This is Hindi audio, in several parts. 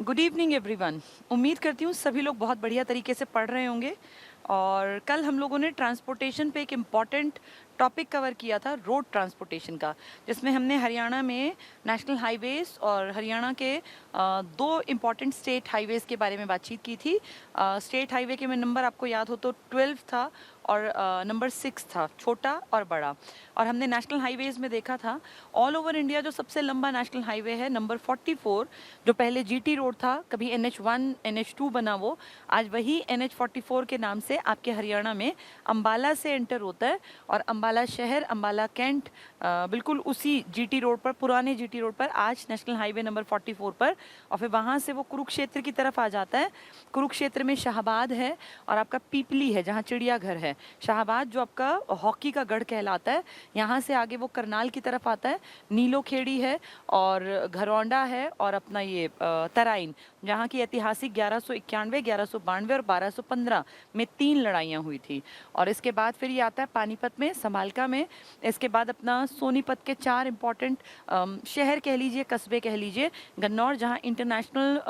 Good evening everyone. उम्मीद करती हूँ सभी लोग बहुत बढ़िया तरीके से पढ़ रहे होंगे। और कल हम लोगों ने ट्रांसपोर्टेशन पे एक इम्पॉर्टेंट टॉपिक कवर किया था, रोड ट्रांसपोर्टेशन का, जिसमें हमने हरियाणा में नेशनल हाईवेज और हरियाणा के दो इम्पॉर्टेंट स्टेट हाईवेज के बारे में बातचीत की थी। स्टेट हाईवे के में नंबर आपको याद हो तो 12 था और नंबर 6 था, छोटा और बड़ा। और हमने नेशनल हाईवेज में देखा था ऑल ओवर इंडिया जो सबसे लंबा नेशनल हाईवे है नंबर 44, जो पहले जीटी रोड था, कभी NH1 NH2 बना वो, आज वही NH44 के नाम से आपके हरियाणा में अंबाला से एंटर होता है। और अंबाला शहर, अंबाला कैंट, बिल्कुल उसी जीटी रोड पर, पुराने जीटी रोड पर, आज नेशनल हाईवे नंबर 44 पर। और फिर वहाँ से वो कुरुक्षेत्र की तरफ आ जाता है। कुरुक्षेत्र में शाहबाद है और आपका पीपली है जहाँ चिड़ियाघर है। शाहबाद जो आपका हॉकी का गढ़ कहलाता है, यहाँ से आगे वो करनाल की तरफ आता है। नीलोखेड़ी है और घरौंडा है और अपना ये तराइन, जहाँ की ऐतिहासिक 1191, 1192 और 1215 में 3 लड़ाइयाँ हुई थी। और इसके बाद फिर ये आता है पानीपत में, समालका में। इसके बाद अपना सोनीपत के 4 इंपॉर्टेंट शहर कह लीजिए, कस्बे कह लीजिए। गन्नौर, जहाँ इंटरनेशनल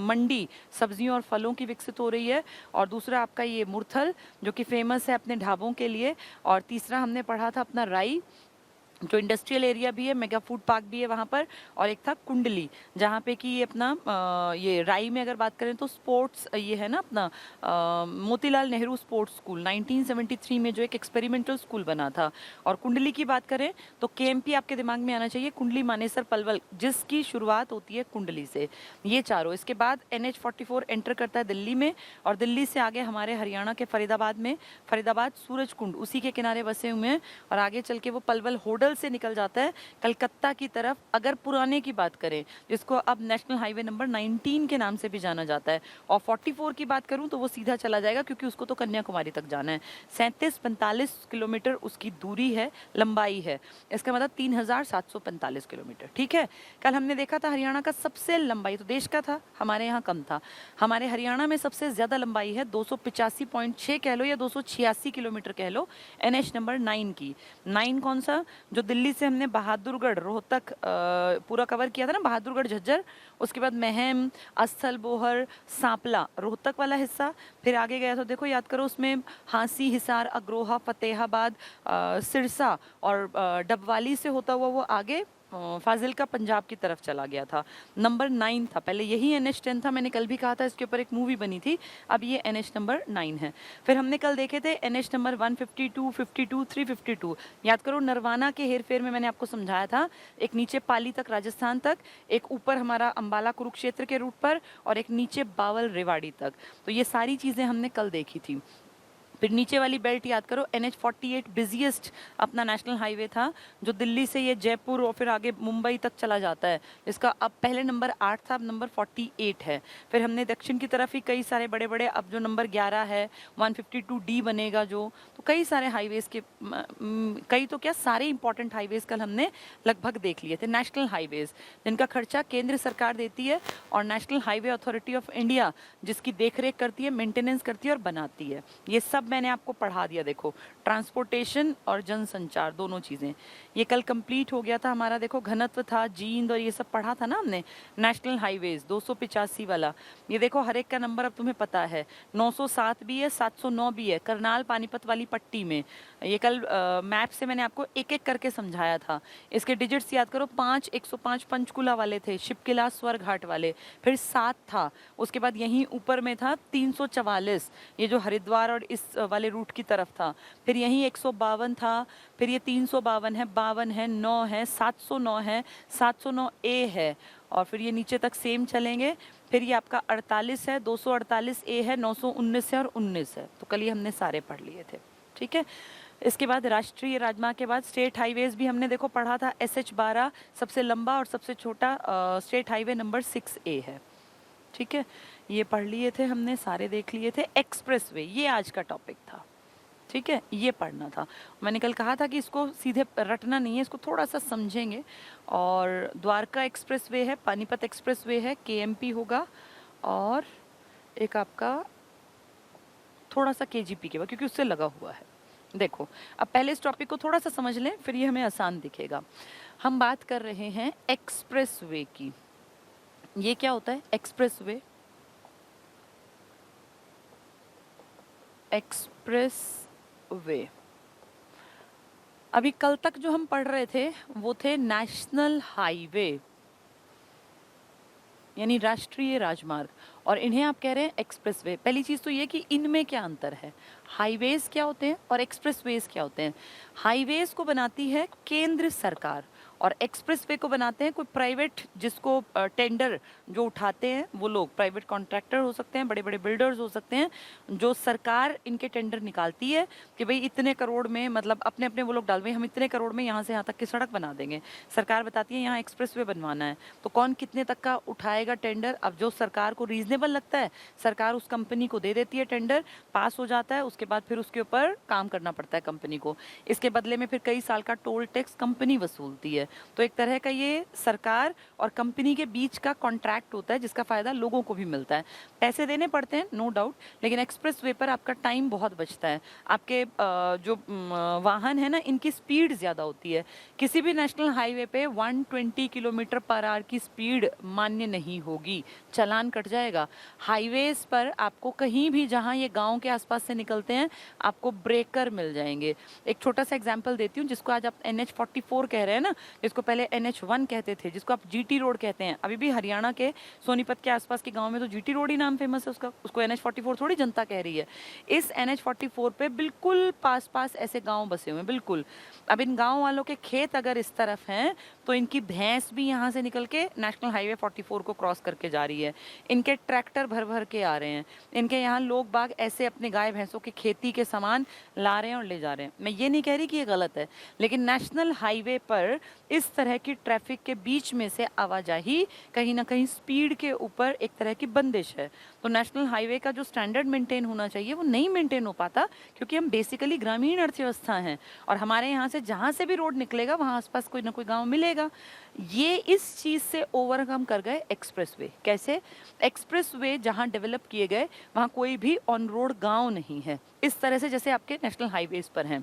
मंडी सब्जियों और फलों की विकसित हो रही है। और दूसरा आपका ये मुरथल, जो कि फेमस है अपने ढाबों के लिए। और तीसरा हमने पढ़ा था अपना राई, जो इंडस्ट्रियल एरिया भी है, मेगा फूड पार्क भी है वहाँ पर। और एक था कुंडली, जहाँ पे कि ये अपना ये राई में अगर बात करें तो स्पोर्ट्स ये है ना अपना मोतीलाल नेहरू स्पोर्ट्स स्कूल 1973 में जो एक एक्सपेरिमेंटल स्कूल बना था। और कुंडली की बात करें तो केएमपी आपके दिमाग में आना चाहिए, कुंडली मानेसर पलवल, जिसकी शुरुआत होती है कुंडली से। ये चारों, इसके बाद NH44 एंटर करता है दिल्ली में। और दिल्ली से आगे हमारे हरियाणा के फरीदाबाद में, फरीदाबाद सूरज कुंड उसी के किनारे बसे हुए हैं। और आगे चल के वो पलवल होडल से निकल जाता है कलकत्ता की तरफ, अगर पुराने की बात करें, जिसको अब नेशनल हाईवे नंबर 19 के नाम से भी जाना जाता है। और 44 की बात करूं तो वो सीधा चला जाएगा, क्योंकि उसको तो कन्याकुमारी तक जाना है। 37-45 किलोमीटर उसकी दूरी है, लंबाई है। इसका मतलब 3745 किलोमीटर। ठीक है, कल हमने देखा था हरियाणा का सबसे लंबाई तो देश का था, हमारे यहाँ कम था। हमारे हरियाणा में सबसे ज्यादा लंबाई है 285.6 कह लो या 286 किलोमीटर कह लो, NH नंबर 9 की। 9 कौन सा? जो दिल्ली से हमने बहादुरगढ़ रोहतक पूरा कवर किया था ना, बहादुरगढ़ झज्जर, उसके बाद महम, अस्थल, बोहर, सांपला, रोहतक वाला हिस्सा। फिर आगे गया तो देखो, याद करो, उसमें हांसी, हिसार, अग्रोहा, फतेहाबाद, सिरसा और डबवाली से होता हुआ वो आगे फाजिल्का पंजाब की तरफ चला गया था। नंबर 9 था पहले, यही NH10 था। मैंने कल भी कहा था इसके ऊपर एक मूवी बनी थी। अब ये NH नंबर 9 है। फिर हमने कल देखे थे NH नंबर 152, 52, 352। याद करो, नरवाना के हेरफेर में मैंने आपको समझाया था, एक नीचे पाली तक, राजस्थान तक, एक ऊपर हमारा अंबाला कुरुक्षेत्र के रूट पर, और एक नीचे बावल रेवाड़ी तक। तो ये सारी चीज़ें हमने कल देखी थी। फिर नीचे वाली बेल्ट याद करो, NH48 बिजिएस्ट अपना नेशनल हाईवे था, जो दिल्ली से ये जयपुर और फिर आगे मुंबई तक चला जाता है। इसका अब पहले नंबर 8 था, अब नंबर 48 है। फिर हमने दक्षिण की तरफ ही कई सारे बड़े बड़े, अब जो नंबर 11 है 152D बनेगा जो। तो कई सारे हाईवेज के कई तो क्या सारे इंपॉर्टेंट हाईवेज कल हमने लगभग देख लिए थे। नेशनल हाईवेज जिनका खर्चा केंद्र सरकार देती है, और national highway authority of India जिसकी देखरेख करती है, मेंटेनेंस करती है और बनाती है। ये सब मैंने आपको पढ़ा दिया। देखो, ट्रांसपोर्टेशन और जनसंचार दोनों चीज़ें, ये कल कंप्लीट हो गया था हमारा। देखो, घनत्व था, जींद और ये सब पढ़ा था ना हमने। नेशनल हाईवेज 285 वाला, ये देखो हर एक का नंबर अब तुम्हें पता है। 907 भी है, 709 भी है, करनाल पानीपत वाली पट्टी में। ये कल मैप से मैंने आपको एक एक करके समझाया था। इसके डिजिट्स याद करो, 5, 105 पंचकुला वाले थे, शिपकिला स्वर्घाट वाले। फिर 7 था, उसके बाद यहीं ऊपर में था 344, ये जो हरिद्वार और इस वाले रूट की तरफ था। फिर यहीं 152 था, फिर ये 352 है, 52 है, 9 है, 709 है, 709A है। और फिर ये नीचे तक सेम चलेंगे। फिर ये आपका 48 है, 248A है, 919 है और 19 है। तो कल ये हमने सारे पढ़ लिए थे। ठीक है, इसके बाद राष्ट्रीय राजमार्ग के बाद स्टेट हाईवेज भी हमने देखो पढ़ा था। SH12 सबसे लंबा और सबसे छोटा स्टेट हाईवे नंबर 6A है। ठीक है, ये पढ़ लिए थे हमने, सारे देख लिए थे। एक्सप्रेसवे, ये आज का टॉपिक था। ठीक है, ये पढ़ना था। मैंने कल कहा था कि इसको सीधे रटना नहीं है, इसको थोड़ा सा समझेंगे। और द्वारका एक्सप्रेसवे है, पानीपत एक्सप्रेसवे है, KMP होगा, और एक आपका थोड़ा सा KGP के बाद, क्योंकि उससे लगा हुआ है। देखो, अब पहले इस टॉपिक को थोड़ा सा समझ लें, फिर ये हमें आसान दिखेगा। हम बात कर रहे हैं एक्सप्रेसवे की। ये क्या होता है? Express way. Express way. अभी कल तक जो हम पढ़ रहे थे वो थे नेशनल हाईवे, यानी राष्ट्रीय राजमार्ग, और इन्हें आप कह रहे हैं एक्सप्रेसवे। पहली चीज़ तो ये कि इनमें क्या अंतर है, हाईवेज क्या होते हैं और एक्सप्रेसवेज क्या होते हैं। हाईवेज को बनाती है केंद्र सरकार और एक्सप्रेसवे को बनाते हैं कोई प्राइवेट, जिसको टेंडर जो उठाते हैं वो लोग, प्राइवेट कॉन्ट्रैक्टर हो सकते हैं, बड़े बड़े बिल्डर्स हो सकते हैं, जो सरकार इनके टेंडर निकालती है कि भाई इतने करोड़ में, मतलब अपने अपने वो लोग डाल भाई हम इतने करोड़ में यहाँ से यहाँ तक की सड़क बना देंगे। सरकार बताती है यहाँ एक्सप्रेसवे बनवाना है, तो कौन कितने तक का उठाएगा टेंडर। अब जो सरकार को रीजनेबल लगता है सरकार उस कंपनी को दे देती है, टेंडर पास हो जाता है, उसके बाद फिर उसके ऊपर काम करना पड़ता है कंपनी को। इसके बदले में फिर कई साल का टोल टैक्स कंपनी वसूलती है। तो एक तरह का ये सरकार और कंपनी के बीच का कॉन्ट्रैक्ट होता है जिसका फायदा लोगों को भी मिलता है। पैसे देने पड़ते हैं नो डाउट, लेकिन एक्सप्रेस वे पर आपका टाइम बहुत बचता है। आपके जो वाहन है ना, इनकी स्पीड ज़्यादा होती है। किसी भी नेशनल हाईवे पे 120 किलोमीटर पर आवर की स्पीड मान्य नहीं होगी, चालान कट जाएगा। हाईवेज पर आपको कहीं भी, जहाँ ये गांव के आसपास से निकलते हैं, आपको ब्रेकर मिल जाएंगे। एक छोटा सा एग्जांपल देती हूँ, जिसको आज आप NH44 कह रहे हैं ना, जिसको पहले NH1 कहते थे, जिसको आप GT रोड कहते हैं। अभी भी हरियाणा के सोनीपत के आसपास के गाँव में तो GT रोड ही नाम फेमस है उसका, उसको NH44 थोड़ी जनता कह रही है। इस NH44 पे बिल्कुल पास पास ऐसे गाँव बसे हुए हैं, बिल्कुल। अब इन गाँव वालों के खेत अगर इस तरफ हैं तो इनकी भैंस भी यहाँ से निकल के नेशनल हाईवे 44 को क्रॉस करके जा रही है। इनके ट्रैक्टर भर भर के आ रहे हैं। इनके यहाँ लोग बाग ऐसे अपने गाय भैंसों की खेती के सामान ला रहे हैं और ले जा रहे हैं। मैं ये नहीं कह रही कि ये गलत है, लेकिन नेशनल हाईवे पर इस तरह की ट्रैफिक के बीच में से आवाजाही कहीं ना कहीं स्पीड के ऊपर एक तरह की बंदिश है। तो नेशनल हाईवे का जो स्टैंडर्ड मेंटेन होना चाहिए वो नहीं मेंटेन हो पाता, क्योंकि हम बेसिकली ग्रामीण अर्थव्यवस्था हैं और हमारे यहाँ से जहाँ से भी रोड निकलेगा वहाँ आसपास कोई ना कोई गाँव मिलेगा। ये इस चीज़ से ओवरकम कर गए एक्सप्रेसवे। कैसे? एक्सप्रेसवे जहाँ डेवलप किए गए वहाँ कोई भी ऑन रोड गाँव नहीं है, इस तरह से जैसे आपके नेशनल हाईवेज पर हैं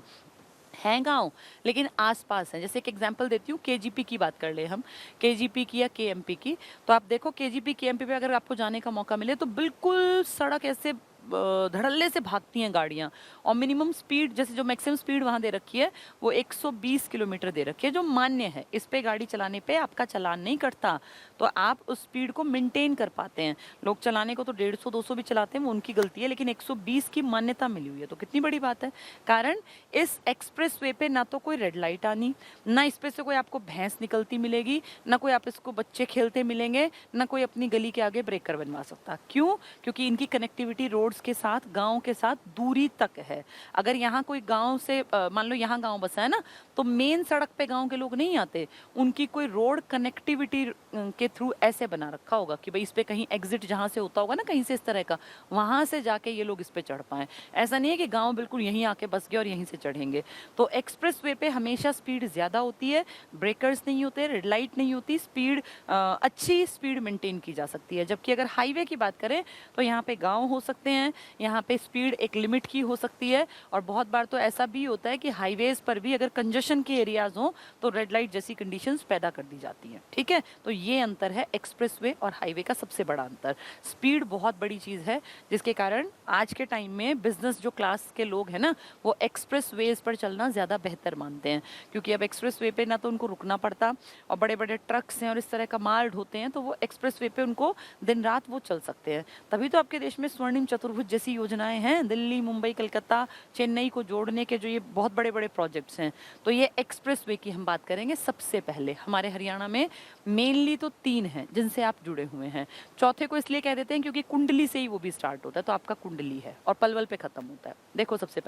गांव, लेकिन आसपास हैं। जैसे एक एग्जांपल देती हूँ, KGP की बात कर ले हम, KGP की या KMP की। तो आप देखो KGP KMP पे अगर आपको जाने का मौका मिले तो बिल्कुल सड़क ऐसे धड़ल्ले से भागती हैं गाड़ियाँ, और मिनिमम स्पीड, जैसे जो मैक्सिमम स्पीड वहाँ दे रखी है वो 120 किलोमीटर दे रखी है, जो मान्य है। इस पे गाड़ी चलाने पे आपका चालान नहीं कटता, तो आप उस स्पीड को मेंटेन कर पाते हैं। लोग चलाने को तो 150-200 भी चलाते हैं, वो उनकी गलती है, लेकिन 120 की मान्यता मिली हुई है, तो कितनी बड़ी बात है। कारण इस एक्सप्रेस वे पे ना तो कोई रेड लाइट आनी, ना इस पे से कोई आपको भैंस निकलती मिलेगी, ना कोई आप इसको बच्चे खेलते मिलेंगे, ना कोई अपनी गली के आगे ब्रेकर बनवा सकता। क्यों? क्योंकि इनकी कनेक्टिविटी रोड्स के साथ, गांव के साथ दूरी तक है। अगर यहाँ कोई गांव से मान लो यहाँ गांव बसा है ना, तो मेन सड़क पे गांव के लोग नहीं आते, उनकी कोई रोड कनेक्टिविटी के थ्रू ऐसे बना रखा होगा कि भाई इस पे कहीं एग्जिट जहाँ से होता होगा ना कहीं से इस तरह का, वहां से जाके ये लोग इस पे चढ़ पाए। ऐसा नहीं है कि गांव बिल्कुल यहीं आके बस गए और यहीं से चढ़ेंगे। तो एक्सप्रेस वे पे हमेशा स्पीड ज्यादा होती है, ब्रेकर्स नहीं होते, रेड लाइट नहीं होती, स्पीड अच्छी स्पीड मेंटेन की जा सकती है। जबकि अगर हाईवे की बात करें तो यहाँ पे गाँव हो सकते हैं, यहाँ पे स्पीड एक लिमिट की हो सकती है, और बहुत बार तो ऐसा भी होता है कि हाईवेज पर भी अगर कंजेशन के एरियाज हो तो रेड लाइट जैसी कंडीशंस पैदा कर दी जाती हैं। ठीक है, तो ये अंतर है एक्सप्रेसवे और हाईवे का, सबसे बड़ा अंतर। स्पीड बहुत बड़ी चीज़ है, जिसके कारण आज के टाइम में बिजनेस जो क्लास के लोग हैं ना, वो एक्सप्रेसवेज पर चलना ज़्यादा बेहतर मानते हैं, क्योंकि अब एक्सप्रेसवे पे ना तो उनको रुकना पड़ता, और बड़े बड़े ट्रक्स हैं और इस तरह का माल ढोते हैं, तो वो एक्सप्रेसवे पे उनको दिन रात वो चल सकते हैं। तभी तो आपके देश में स्वर्णिम चतुर्भुज जैसी योजनाएं हैं, दिल्ली, मुंबई, कलकत्ता, चेन्नई को जोड़ने के जो ये बहुत बड़े बड़े प्रोजेक्ट्स हैं। तो ये एक्सप्रेसवे की हम बात करेंगे सबसे पहले। हमारे हरियाणा में मेनली तो 3 हैं जिनसे आप जुड़े हुए हैं। चौथे को इसलिए कह देते हैं क्योंकि कुंडली से ही वो भी स्टार्ट होता है, तो आपका कुंडली है और पलवल पे खत्म होता है। देखो, सबसे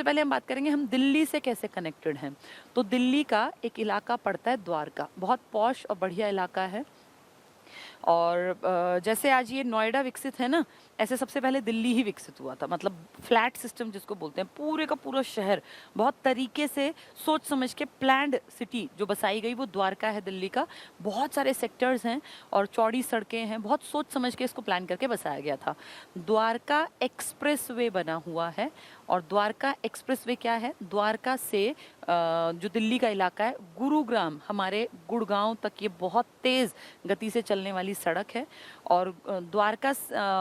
पहले हम बात करेंगे हम दिल्ली से कैसे कनेक्टेड हैं। तो दिल्ली का एक इलाका पड़ता है द्वारका, बहुत पॉश और बढ़िया इलाका है। और जैसे आज ये नोएडा विकसित है ना, ऐसे सबसे पहले दिल्ली ही विकसित हुआ था, मतलब फ्लैट सिस्टम जिसको बोलते हैं, पूरे का पूरा शहर बहुत तरीके से सोच समझ के प्लान्ड सिटी जो बसाई गई वो द्वारका है दिल्ली का। बहुत सारे सेक्टर्स हैं और चौड़ी सड़कें हैं, बहुत सोच समझ के इसको प्लान करके बसाया गया था। द्वारका एक्सप्रेस वे बना हुआ है। और द्वारका एक्सप्रेस वे क्या है, द्वारका से जो दिल्ली का इलाका है गुरुग्राम हमारे गुड़गांव तक ये बहुत तेज़ गति से चलने वाली सड़क है। और द्वारका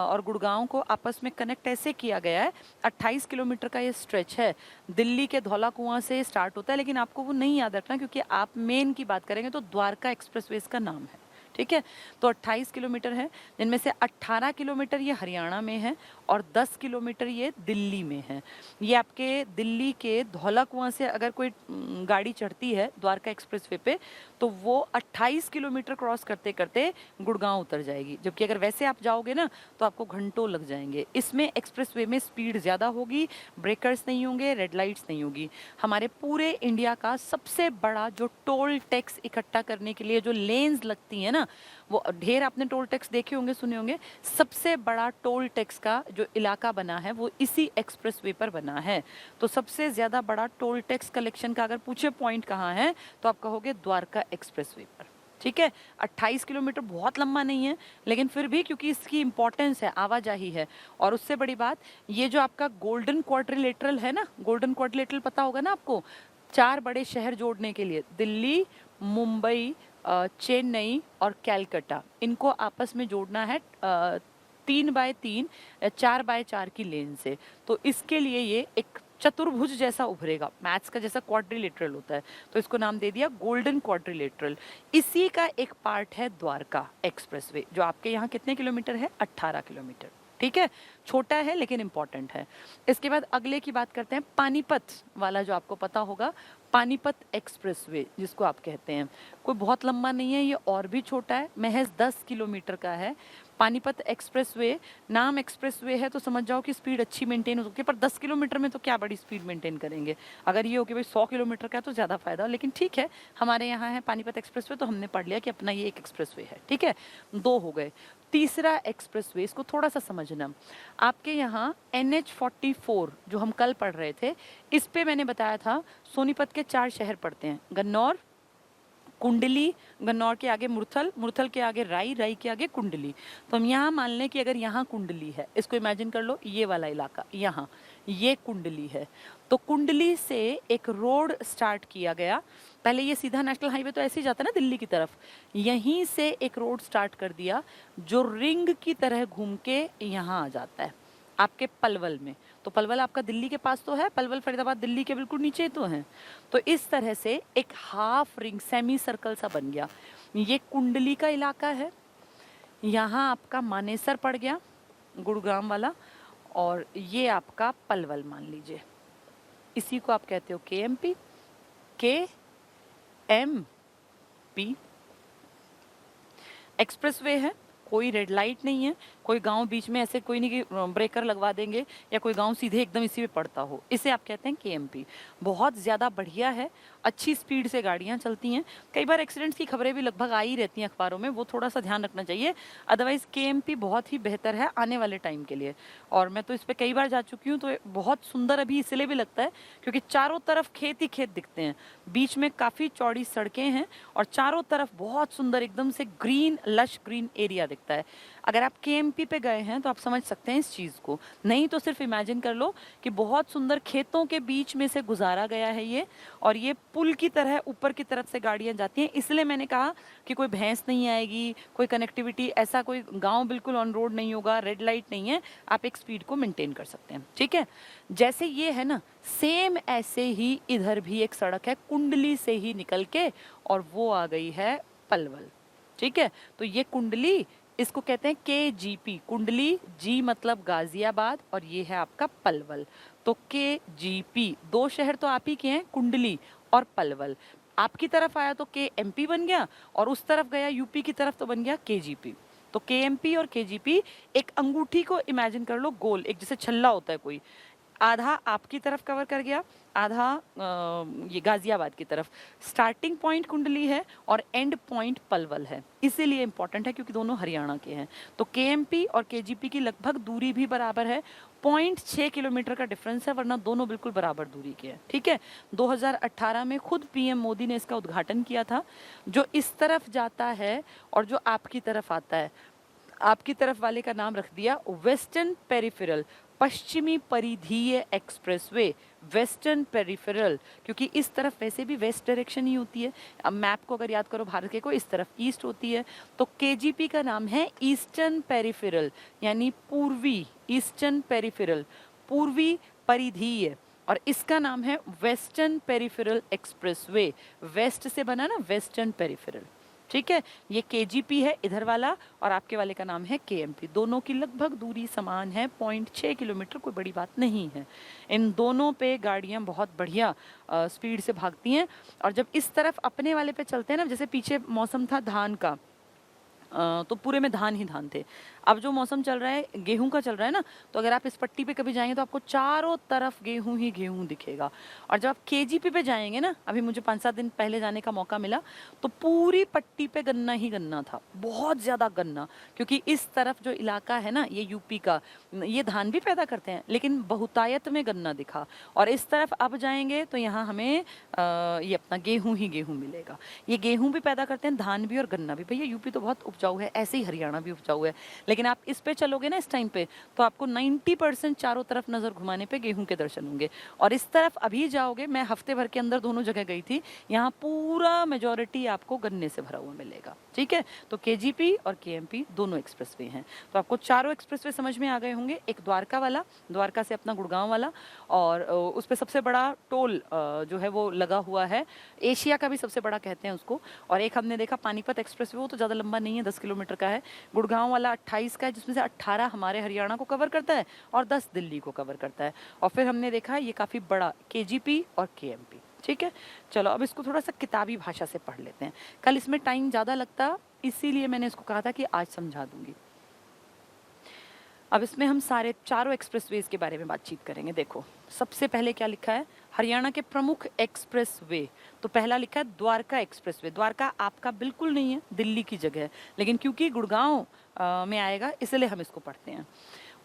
और गुड़गांव को आपस में कनेक्ट ऐसे किया गया है, 28 किलोमीटर का ये स्ट्रेच है। दिल्ली के धौला कुआं से स्टार्ट होता है, लेकिन आपको वो नहीं याद रखना क्योंकि आप मेन की बात करेंगे तो द्वारका एक्सप्रेसवे इसका नाम है, ठीक है। तो 28 किलोमीटर है, जिनमें से 18 किलोमीटर ये हरियाणा में है और 10 किलोमीटर ये दिल्ली में है। ये आपके दिल्ली के धौला कुआं से अगर कोई गाड़ी चढ़ती है द्वारका एक्सप्रेसवे पे तो वो 28 किलोमीटर क्रॉस करते करते गुड़गांव उतर जाएगी, जबकि अगर वैसे आप जाओगे ना तो आपको घंटों लग जाएंगे। इसमें एक्सप्रेसवे में स्पीड ज़्यादा होगी, ब्रेकर्स नहीं होंगे, रेड लाइट्स नहीं होगी। हमारे पूरे इंडिया का सबसे बड़ा जो टोल टैक्स इकट्ठा करने के लिए जो लेन्स लगती हैं ना, वो ढेर आपने टोल टैक्स देखे होंगे, सुने होंगे। सबसे बड़ा टोल टैक्स का जो इलाका बना है वो इसी एक्सप्रेसवे पर बना है। तो सबसे ज़्यादा बड़ा टोल टैक्स कलेक्शन का अगर पूछे पॉइंट कहाँ है तो आप कहोगे द्वारका एक्सप्रेसवे पर, ठीक है। 28 किलोमीटर बहुत लंबा नहीं है, लेकिन फिर भी क्योंकि इसकी इंपॉर्टेंस है, आवाजाही है। और उससे बड़ी बात, ये जो आपका गोल्डन क्वाड्रिलेटरल है ना, गोल्डन क्वाड्रिलेटरल पता होगा ना आपको, 4 बड़े शहर जोड़ने के लिए दिल्ली, मुंबई, चेन्नई और कैलकाटा, इनको आपस में जोड़ना है 3x3 4x4 की लेन से। तो इसके लिए ये एक चतुर्भुज जैसा उभरेगा, मैथ्स का जैसा क्वाड्रिलेटरल होता है, तो इसको नाम दे दिया गोल्डन क्वाड्रिलेटरल। इसी का एक पार्ट है द्वारका एक्सप्रेसवे, जो आपके यहाँ कितने किलोमीटर है, 18 किलोमीटर, ठीक है। छोटा है लेकिन इंपॉर्टेंट है। इसके बाद अगले की बात करते हैं, पानीपत वाला जो आपको पता होगा, पानीपत एक्सप्रेसवे जिसको आप कहते हैं, कोई बहुत लंबा नहीं है, ये और भी छोटा है, महज 10 किलोमीटर का है। पानीपत एक्सप्रेसवे, नाम एक्सप्रेसवे है तो समझ जाओ कि स्पीड अच्छी मेंटेन हो सकती है, पर 10 किलोमीटर में तो क्या बड़ी स्पीड मेंटेन करेंगे। अगर ये हो कि भाई 100 किलोमीटर का है तो ज़्यादा फायदा, लेकिन ठीक है, हमारे यहाँ है पानीपत एक्सप्रेसवे तो हमने पढ़ लिया कि अपना ये एक एक्सप्रेसवे है, ठीक है। 2 हो गए। तीसरा एक्सप्रेसवे, इसको थोड़ा सा समझना, आपके यहाँ NH44 जो हम कल पढ़ रहे थे, इस पे मैंने बताया था सोनीपत के 4 शहर पड़ते हैं, गन्नौर, कुंडली, गन्नौर के आगे मुरथल, मुरथल के आगे राई, राई के आगे कुंडली। तो हम यहाँ मान लें कि अगर यहाँ कुंडली है, इसको इमेजिन कर लो, ये वाला इलाका यहाँ ये कुंडली है, तो कुंडली से एक रोड स्टार्ट किया गया। पहले ये सीधा नेशनल हाईवे तो ऐसे ही जाता है ना दिल्ली की तरफ, यहीं से एक रोड स्टार्ट कर दिया जो रिंग की तरह घूम के यहाँ आ जाता है आपके पलवल में। तो पलवल आपका दिल्ली के पास तो है, पलवल फरीदाबाद दिल्ली के बिल्कुल नीचे तो है। तो इस तरह से एक हाफ रिंग, सेमी सर्कल सा बन गया। ये कुंडली का इलाका है, यहाँ आपका मानेसर पड़ गया गुड़गांव वाला, और ये आपका पलवल मान लीजिए, इसी को आप कहते हो KMP, KMP एक्सप्रेसवे है। कोई रेड लाइट नहीं है, कोई गांव बीच में ऐसे कोई नहीं कि ब्रेकर लगवा देंगे या कोई गांव सीधे एकदम इसी में पड़ता हो, इसे आप कहते हैं KMP। बहुत ज़्यादा बढ़िया है, अच्छी स्पीड से गाड़ियां चलती हैं। कई बार एक्सीडेंट्स की खबरें भी लगभग आ ही रहती हैं अखबारों में, वो थोड़ा सा ध्यान रखना चाहिए। अदरवाइज़ KMP बहुत ही बेहतर है आने वाले टाइम के लिए। और मैं तो इस पर कई बार जा चुकी हूँ, तो बहुत सुंदर अभी इसलिए भी लगता है क्योंकि चारों तरफ खेत ही खेत दिखते हैं, बीच में काफ़ी चौड़ी सड़कें हैं और चारों तरफ बहुत सुंदर एकदम से ग्रीन, लश ग्रीन एरिया दिखता है। अगर आप KMP पे गए हैं तो आप समझ सकते हैं इस चीज़ को, नहीं तो सिर्फ इमेजिन कर लो कि बहुत सुंदर खेतों के बीच में से गुजारा गया है ये, और ये पुल की तरह ऊपर की तरफ से गाड़ियां जाती हैं। इसलिए मैंने कहा कि कोई भैंस नहीं आएगी, कोई कनेक्टिविटी, ऐसा कोई गांव बिल्कुल ऑन रोड नहीं होगा, रेड लाइट नहीं है, आप एक स्पीड को मेंटेन कर सकते हैं, ठीक है। जैसे ये है ना, सेम ऐसे ही इधर भी एक सड़क है कुंडली से ही निकल के, और वो आ गई है पलवल, ठीक है। तो ये कुंडली, इसको कहते हैं KGP, कुंडली, G मतलब गाजियाबाद, और ये है आपका पलवल। तो KGP, 2 शहर तो आप ही के हैं, कुंडली और पलवल। आपकी तरफ आया तो KMP बन गया, और उस तरफ गया यूपी की तरफ तो बन गया KGP। तो KMP और KGP, एक अंगूठी को इमेजिन कर लो गोल, एक जैसे छल्ला होता है कोई, आधा आपकी तरफ कवर कर गया, आधा ये गाजियाबाद की तरफ। स्टार्टिंग पॉइंट कुंडली है और एंड पॉइंट पलवल है, इसीलिए इंपॉर्टेंट है क्योंकि दोनों हरियाणा के हैं। तो केएमपी और केजीपी की लगभग दूरी भी बराबर है, 0.6 किलोमीटर का डिफरेंस है, वरना दोनों बिल्कुल बराबर दूरी के हैं। ठीक है, 2018 में खुद पीएम मोदी ने इसका उद्घाटन किया था। जो इस तरफ जाता है और जो आपकी तरफ आता है, आपकी तरफ वाले का नाम रख दिया वेस्टर्न पेरिफेरल, पश्चिमी परिधीय एक्सप्रेसवे, वेस्टर्न पेरिफेरल, क्योंकि इस तरफ वैसे भी वेस्ट डायरेक्शन ही होती है। अब मैप को अगर याद करो भारत के, को इस तरफ ईस्ट होती है, तो केजीपी का नाम है ईस्टर्न पेरिफेरल, यानी पूर्वी, ईस्टर्न पेरिफेरल, पूर्वी परिधीय, और इसका नाम है वेस्टर्न पेरिफेरल एक्सप्रेसवे। वेस्ट से बना ना, वेस्टर्न पेरिफेरल। ठीक है, ये केजीपी है इधर वाला, और आपके वाले का नाम है केएमपी। दोनों की लगभग दूरी समान है, 0.6 किलोमीटर, कोई बड़ी बात नहीं है। इन दोनों पे गाड़ियां बहुत बढ़िया स्पीड से भागती हैं। और जब इस तरफ अपने वाले पे चलते हैं ना, जैसे पीछे मौसम था धान का, तो पूरे में धान ही धान थे। अब जो मौसम चल रहा है गेहूं का चल रहा है ना, तो अगर आप इस पट्टी पे कभी जाएंगे तो आपको चारों तरफ गेहूं ही गेहूं दिखेगा। और जब आप केजीपी पे जाएंगे ना, अभी मुझे 5-7 दिन पहले जाने का मौका मिला, तो पूरी पट्टी पे गन्ना ही गन्ना था, बहुत ज़्यादा गन्ना। क्योंकि इस तरफ जो इलाका है ना, ये यूपी का, ये धान भी पैदा करते हैं, लेकिन बहुतायत में गन्ना दिखा। और इस तरफ अब जाएंगे तो यहाँ हमें ये अपना गेहूं ही गेहूं मिलेगा। ये गेहूं भी पैदा करते हैं, धान भी और गन्ना भी। भैया यूपी तो बहुत उपजाऊ है, ऐसे ही हरियाणा भी उपजाऊ है। लेकिन आप इस पे चलोगे ना इस टाइम पे, तो आपको 90% चारों तरफ नजर घुमाने पे गेहूं के दर्शन होंगे। और इस तरफ अभी जाओगे, मैं हफ्ते भर के अंदर दोनों जगह गई थी, यहाँ पूरा मेजोरिटी आपको गन्ने से भरा हुआ मिलेगा। ठीक है, तो केजीपी और केएमपी दोनों एक्सप्रेसवे हैं। तो आपको चारों एक्सप्रेसवे समझ में आ गए होंगे। एक द्वारका वाला, द्वारका से अपना गुड़गांव वाला, और उस पर सबसे बड़ा टोल जो है वो लगा हुआ है, एशिया का भी सबसे बड़ा कहते हैं उसको। और एक हमने देखा पानीपत एक्सप्रेसवे, वो तो ज़्यादा लंबा नहीं है, 10 किलोमीटर का है। गुड़गांव वाला 28 का है, जिसमें से 18 हमारे हरियाणा को कवर करता है और 10 दिल्ली को कवर करता है। और फिर हमने देखा ये काफ़ी बड़ा केजीपी और केएमपी। ठीक है, चलो अब इसको थोड़ा सा किताबी भाषा से पढ़ लेते हैं। कल इसमें टाइम ज़्यादा लगता, इसीलिए मैंने इसको कहा था कि आज समझा दूंगी। अब इसमें हम सारे चारों एक्सप्रेसवेज के बारे में बातचीत करेंगे। देखो सबसे पहले क्या लिखा है, हरियाणा के प्रमुख एक्सप्रेसवे। तो पहला लिखा है द्वारका एक्सप्रेसवे। द्वारका आपका बिल्कुल नहीं है, दिल्ली की जगह है, लेकिन क्योंकि गुड़गांव में आएगा इसलिए हम इसको पढ़ते हैं।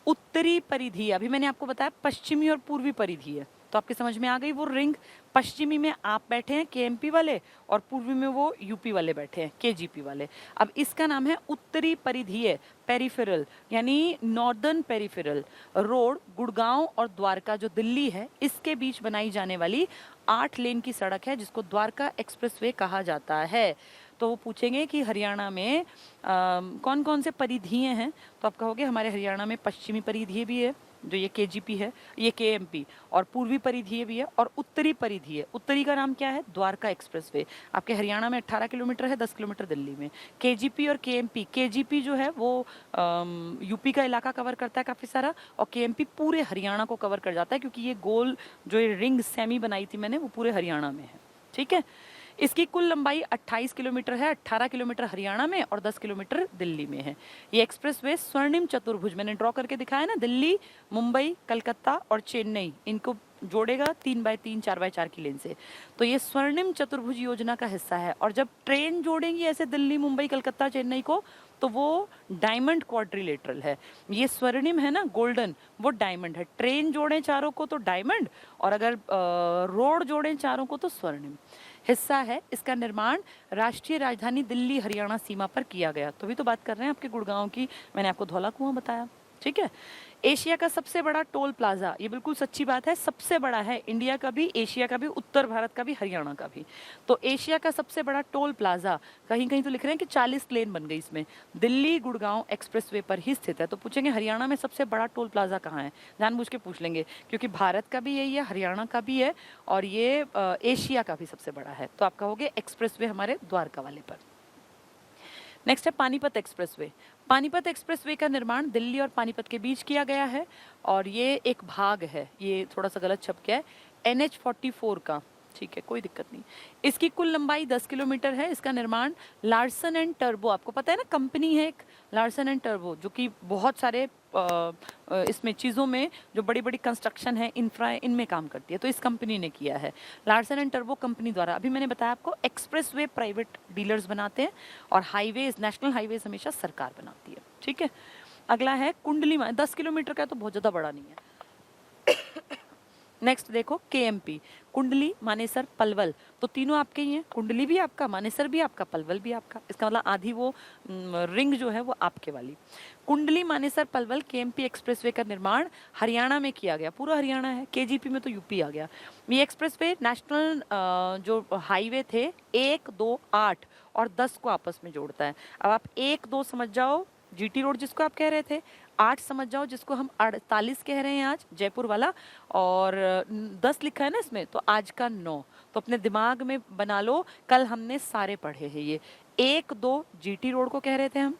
उत्तरी परिधि, अभी मैंने आपको बताया पश्चिमी और पूर्वी परिधि है, तो आपके समझ में आ गई वो रिंग। पश्चिमी में आप बैठे हैं केएमपी वाले, और पूर्वी में वो यूपी वाले बैठे हैं केजीपी वाले। अब इसका नाम है उत्तरी परिधीय, पेरिफेरल, यानी नॉर्दर्न पेरिफेरल रोड। गुड़गांव और द्वारका जो दिल्ली है, इसके बीच बनाई जाने वाली 8 लेन की सड़क है, जिसको द्वारका एक्सप्रेसवे कहा जाता है। तो वो पूछेंगे कि हरियाणा में कौन कौन से परिधीय हैं, तो आप कहोगे हमारे हरियाणा में पश्चिमी परिधीय भी है, जो ये केजीपी है, ये केएमपी, और पूर्वी परिधीय भी है, और उत्तरी परिधीय। उत्तरी का नाम क्या है, द्वारका एक्सप्रेसवे। आपके हरियाणा में 18 किलोमीटर है, 10 किलोमीटर दिल्ली में। केजीपी और केएमपी, केजीपी जो है वो यूपी का इलाका कवर करता है काफ़ी सारा, और केएमपी पूरे हरियाणा को कवर कर जाता है, क्योंकि ये गोल जो ये रिंग सेमी बनाई थी मैंने, वो पूरे हरियाणा में है। ठीक है, इसकी कुल लंबाई 28 किलोमीटर है, 18 किलोमीटर हरियाणा में और 10 किलोमीटर दिल्ली में है। ये एक्सप्रेसवे स्वर्णिम चतुर्भुज, मैंने ड्रॉ करके दिखाया ना, दिल्ली, मुंबई, कलकत्ता और चेन्नई, इनको जोड़ेगा 3x3 4x4 की लेन से। तो ये स्वर्णिम चतुर्भुज योजना का हिस्सा है। और जब ट्रेन जोड़ेंगी ऐसे दिल्ली, मुंबई, कलकत्ता, चेन्नई को, तो वो डायमंड क्वाड्रिलेटरल है। ये स्वर्णिम है ना, गोल्डन, वो डायमंड है। ट्रेन जोड़ें चारों को तो डायमंड, और अगर रोड जोड़ें चारों को तो स्वर्णिम हिस्सा है। इसका निर्माण राष्ट्रीय राजधानी दिल्ली हरियाणा सीमा पर किया गया। तो भी तो बात कर रहे हैं आपके गुड़गांव की, मैंने आपको धौला कुआं बताया। ठीक है, एशिया का सबसे बड़ा टोल प्लाजा, ये बिल्कुल सच्ची बात है, सबसे बड़ा है, इंडिया का भी, एशिया का भी, उत्तर भारत का भी, हरियाणा का भी। तो एशिया का सबसे बड़ा टोल प्लाजा, कहीं कहीं तो लिख रहे हैं कि 40 लेन बन गई इसमें, दिल्ली गुड़गांव एक्सप्रेसवे पर ही स्थित है। तो पूछेंगे हरियाणा में सबसे बड़ा टोल प्लाजा कहाँ है, जानबूझ के पूछ लेंगे, क्योंकि भारत का भी यही है, हरियाणा का भी है, और ये एशिया का भी सबसे बड़ा है। तो आप कहोगे एक्सप्रेसवे हमारे द्वारका वाले पर। नेक्स्ट है पानीपत एक्सप्रेसवे। पानीपत एक्सप्रेसवे का निर्माण दिल्ली और पानीपत के बीच किया गया है, और ये एक भाग है, ये थोड़ा सा गलत छप गया है, NH 44 का। ठीक है, कोई दिक्कत नहीं। इसकी कुल लंबाई 10 किलोमीटर है। इसका निर्माण लार्सन एंड टर्बो, आपको पता है ना कंपनी है एक लार्सन एंड टर्बो, जो कि बहुत सारे इसमें चीज़ों में जो बड़ी बड़ी कंस्ट्रक्शन है, इंफ्रा, इनमें काम करती है, तो इस कंपनी ने किया है, लार्सन एंड टर्बो कंपनी द्वारा। अभी मैंने बताया आपको एक्सप्रेसवे प्राइवेट डीलर्स बनाते हैं और हाईवेज, नेशनल हाईवेज हमेशा सरकार बनाती है, ठीक है। अगला है कुंडली, 10 किलोमीटर का तो बहुत ज़्यादा बड़ा नहीं है। नेक्स्ट देखो केएमपी, कुंडली, मानेसर, पलवल, तो तीनों आपके ही हैं। कुंडली भी आपका, मानेसर भी आपका, पलवल भी आपका। इसका मतलब आधी वो रिंग जो है वो आपके वाली। कुंडली, मानेसर, पलवल केएमपी एक्सप्रेसवे का निर्माण हरियाणा में किया गया, पूरा हरियाणा है, केजीपी में तो यूपी आ गया। ये एक्सप्रेसवे नेशनल जो हाईवे थे 1, 2, 8 और 10 को आपस में जोड़ता है। अब आप 1, 2 समझ जाओ, जीटी रोड जिसको आप कह रहे थे, 8 समझ जाओ जिसको हम 48 कह रहे हैं आज, जयपुर वाला, और 10 लिखा है ना इसमें, तो आज का 9, तो अपने दिमाग में बना लो, कल हमने सारे पढ़े हैं ये। 1, 2 जीटी रोड को कह रहे थे हम,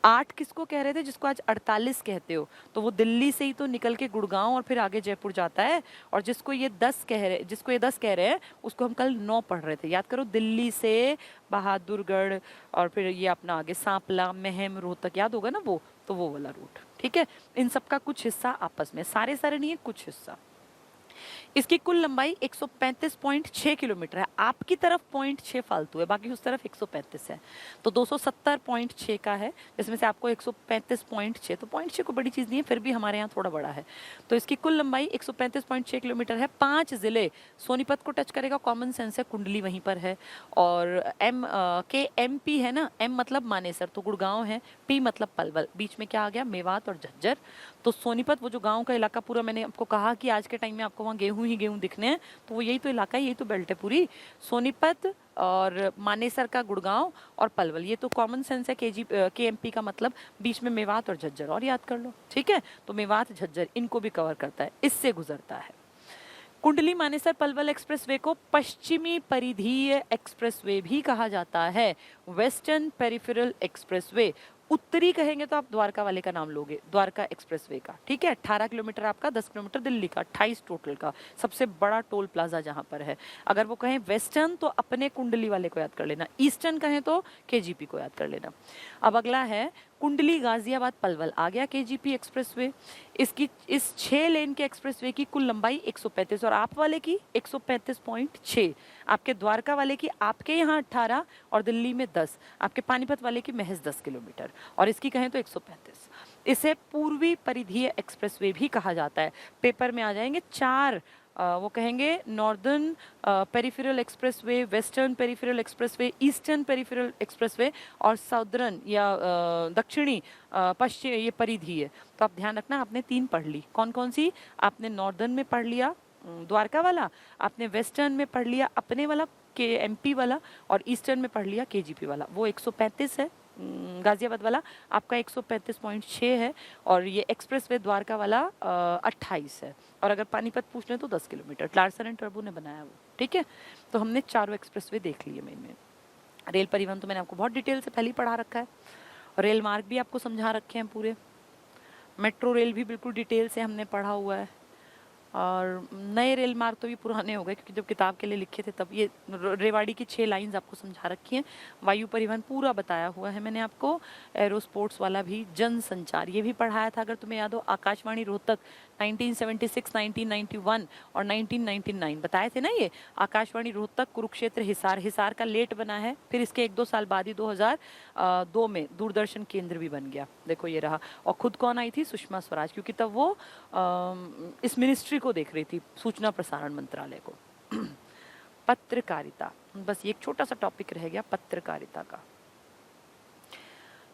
8 किसको कह रहे थे, जिसको आज 48 कहते हो, तो वो दिल्ली से ही तो निकल के गुड़गांव और फिर आगे जयपुर जाता है। और जिसको ये 10 कह रहे हैं उसको हम कल 9 पढ़ रहे थे, याद करो, दिल्ली से बहादुरगढ़ और फिर ये अपना आगे सांपला, महम, रोहतक, याद होगा ना वो, तो वो वाला रूट, ठीक है। इन सब का कुछ हिस्सा आपस में, सारे सारे नहीं है, कुछ हिस्सा। इसकी कुल लंबाई 135.6 किलोमीटर है। आपकी तरफ 0.6 फालतू है, बाकी उस तरफ 135 है, तो 270.6 का है, जिसमें से आपको 135.6, तो 0.6 को बड़ी चीज़ नहीं है, फिर भी हमारे यहाँ थोड़ा बड़ा है। तो इसकी कुल लंबाई 135.6 किलोमीटर है। 5 जिले, सोनीपत को टच करेगा, कॉमन सेंस है, कुंडली वहीं पर है, और एमपी है ना, एम मतलब मानेसर, तो गुड़गांव है, पी मतलब पलवल, बीच में क्या आ गया, मेवात और झज्जर। तो सोनीपत वो जो गांव का इलाका पूरा, मैंने आपको कहा कि आज के टाइम में आपको वहाँ गेहूं ही गेहूं दिखने हैं, तो वो यही तो इलाका है, यही तो बेल्ट है पूरी, सोनीपत और मानेसर का गुड़गांव और पलवल, ये तो कॉमन सेंस है। केएमपी का मतलब बीच में मेवात और झज्जर, और याद कर लो, ठीक है। तो मेवात, झज्जर, इनको भी कवर करता है, इससे गुजरता है। कुंडली, मानेसर, पलवल एक्सप्रेसवे को पश्चिमी परिधीय एक्सप्रेसवे भी कहा जाता है, वेस्टर्न पेरिफेरल एक्सप्रेसवे। उत्तरी कहेंगे तो आप द्वारका वाले का नाम लोगे, द्वारका एक्सप्रेसवे का, ठीक है। 18 किलोमीटर आपका, 10 किलोमीटर दिल्ली का, 28 टोटल का, सबसे बड़ा टोल प्लाजा जहां पर है। अगर वो कहें वेस्टर्न तो अपने कुंडली वाले को याद कर लेना, ईस्टर्न कहें तो केजीपी को याद कर लेना। अब अगला है कुंडली, गाजियाबाद, पलवल, आ गया केजीपी एक्सप्रेसवे। इसकी इस 6 लेन के एक्सप्रेसवे की कुल लंबाई 135 और आप वाले की 135.6, आपके द्वारका वाले की आपके यहाँ 18 और दिल्ली में 10, आपके पानीपत वाले की महज 10 किलोमीटर, और इसकी कहें तो 135। इसे पूर्वी परिधीय एक्सप्रेसवे भी कहा जाता है। पेपर में आ जाएंगे 4, वो कहेंगे northern peripheral expressway, western peripheral expressway, eastern peripheral expressway और साउदर्न या दक्षिणी पश्चिम, ये परिधीय। तो आप ध्यान रखना, आपने 3 पढ़ ली, कौन कौन सी, आपने नॉर्दर्न में पढ़ लिया द्वारका वाला, आपने वेस्टर्न में पढ़ लिया अपने वाला के एमपी वाला, और ईस्टर्न में पढ़ लिया केजीपी वाला। वो 135 है गाजियाबाद वाला, आपका 135.6 है, और ये एक्सप्रेसवे द्वारका वाला 28 है, और अगर पानीपत पूछ लें तो 10 किलोमीटर, लार्सन एंड टर्बो ने बनाया वो, ठीक है। तो हमने चारों एक्सप्रेसवे देख लिए मेन में। रेल परिवहन तो मैंने आपको बहुत डिटेल से पहले ही पढ़ा रखा है, और रेल मार्ग भी आपको समझा रखे हैं पूरे। मेट्रो रेल भी बिल्कुल डिटेल से हमने पढ़ा हुआ है, और नए रेल मार्ग तो भी पुराने हो गए, क्योंकि जब किताब के लिए लिखे थे तब। ये रेवाड़ी की 6 लाइंस आपको समझा रखी हैं। वायु परिवहन पूरा बताया हुआ है मैंने आपको। एरोस्पोर्ट्स वाला भी, जन संचार ये भी पढ़ाया था, अगर तुम्हें याद हो। आकाशवाणी रोहतक 1976, 1991 और 1999 बताए थे ना ये। आकाशवाणी रोहतक, कुरुक्षेत्र, हिसार, हिसार का लेट बना है, फिर इसके 1-2 साल बाद ही 2002 में दूरदर्शन केंद्र भी बन गया, देखो ये रहा। और खुद कौन आई थी, सुषमा स्वराज, क्योंकि तब वो इस मिनिस्ट्री को देख रही थी, सूचना प्रसारण मंत्रालय को। पत्रकारिता, बस ये एक छोटा सा टॉपिक रह गया पत्रकारिता का।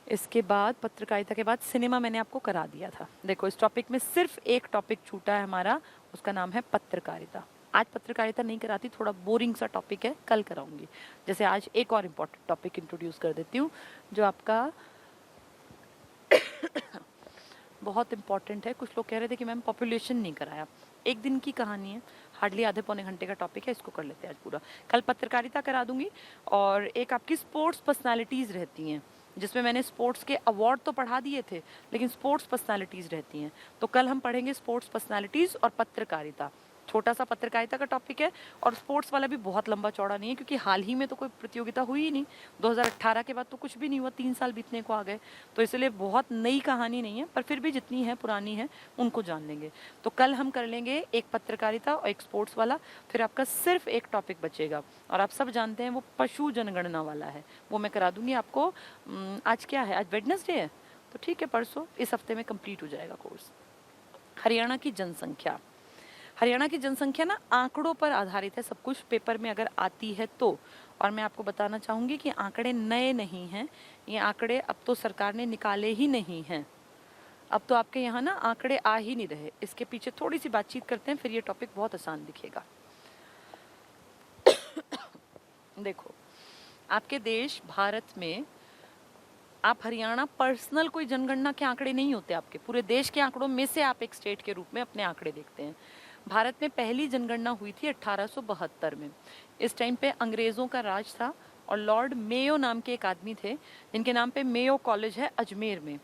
इसके बाद पत्रकारिता के बाद सिनेमा मैंने आपको करा दिया था। देखो इस टॉपिक में सिर्फ एक टॉपिक छूटा है हमारा, उसका नाम है पत्रकारिता। आज पत्रकारिता नहीं कराती, थोड़ा बोरिंग सा टॉपिक है, कल कराऊंगी। जैसे आज एक और इम्पोर्टेंट टॉपिक इंट्रोड्यूस कर देती हूँ, जो आपका बहुत इंपॉर्टेंट है। कुछ लोग कह रहे थे कि मैम पॉपुलेशन नहीं कराया, एक दिन की कहानी है, हार्डली आधे पौने घंटे का टॉपिक है, इसको कर लेते हैं आज पूरा। कल पत्रकारिता करा दूंगी, और एक आपकी स्पोर्ट्स पर्सनालिटीज़ रहती हैं, जिसमें मैंने स्पोर्ट्स के अवार्ड तो पढ़ा दिए थे, लेकिन स्पोर्ट्स पर्सनालिटीज़ रहती हैं, तो कल हम पढ़ेंगे स्पोर्ट्स पर्सनालिटीज़ और पत्रकारिता। छोटा सा पत्रकारिता का टॉपिक है और स्पोर्ट्स वाला भी बहुत लंबा चौड़ा नहीं है, क्योंकि हाल ही में तो कोई प्रतियोगिता हुई ही नहीं, 2018 के बाद तो कुछ भी नहीं हुआ, 3 साल बीतने को आ गए, तो इसलिए बहुत नई कहानी नहीं है, पर फिर भी जितनी है पुरानी है उनको जान लेंगे। तो कल हम कर लेंगे एक पत्रकारिता और एक स्पोर्ट्स वाला, फिर आपका सिर्फ एक टॉपिक बचेगा, और आप सब जानते हैं वो पशु जनगणना वाला है, वो मैं करा दूंगी आपको। आज क्या है, आज वेडनेसडे है, तो ठीक है, परसों इस हफ्ते में कंप्लीट हो जाएगा कोर्स। हरियाणा की जनसंख्या, हरियाणा की जनसंख्या ना आंकड़ों पर आधारित है, सब कुछ पेपर में अगर आती है तो। और मैं आपको बताना चाहूँगी कि आंकड़े नए नहीं हैं, ये आंकड़े अब तो सरकार ने निकाले ही नहीं हैं, अब तो आपके यहाँ ना आंकड़े आ ही नहीं रहे। इसके पीछे थोड़ी सी बातचीत करते हैं, फिर ये टॉपिक बहुत आसान दिखेगा। देखो, आपके देश भारत में, आप हरियाणा पर्सनल कोई जनगणना के आंकड़े नहीं होते, आपके पूरे देश के आंकड़ों में से आप एक स्टेट के रूप में अपने आंकड़े देखते हैं। भारत में पहली जनगणना हुई थी 1872 में। इस टाइम पे अंग्रेज़ों का राज था और लॉर्ड मेयो नाम के एक आदमी थे, जिनके नाम पे मेयो कॉलेज है अजमेर में।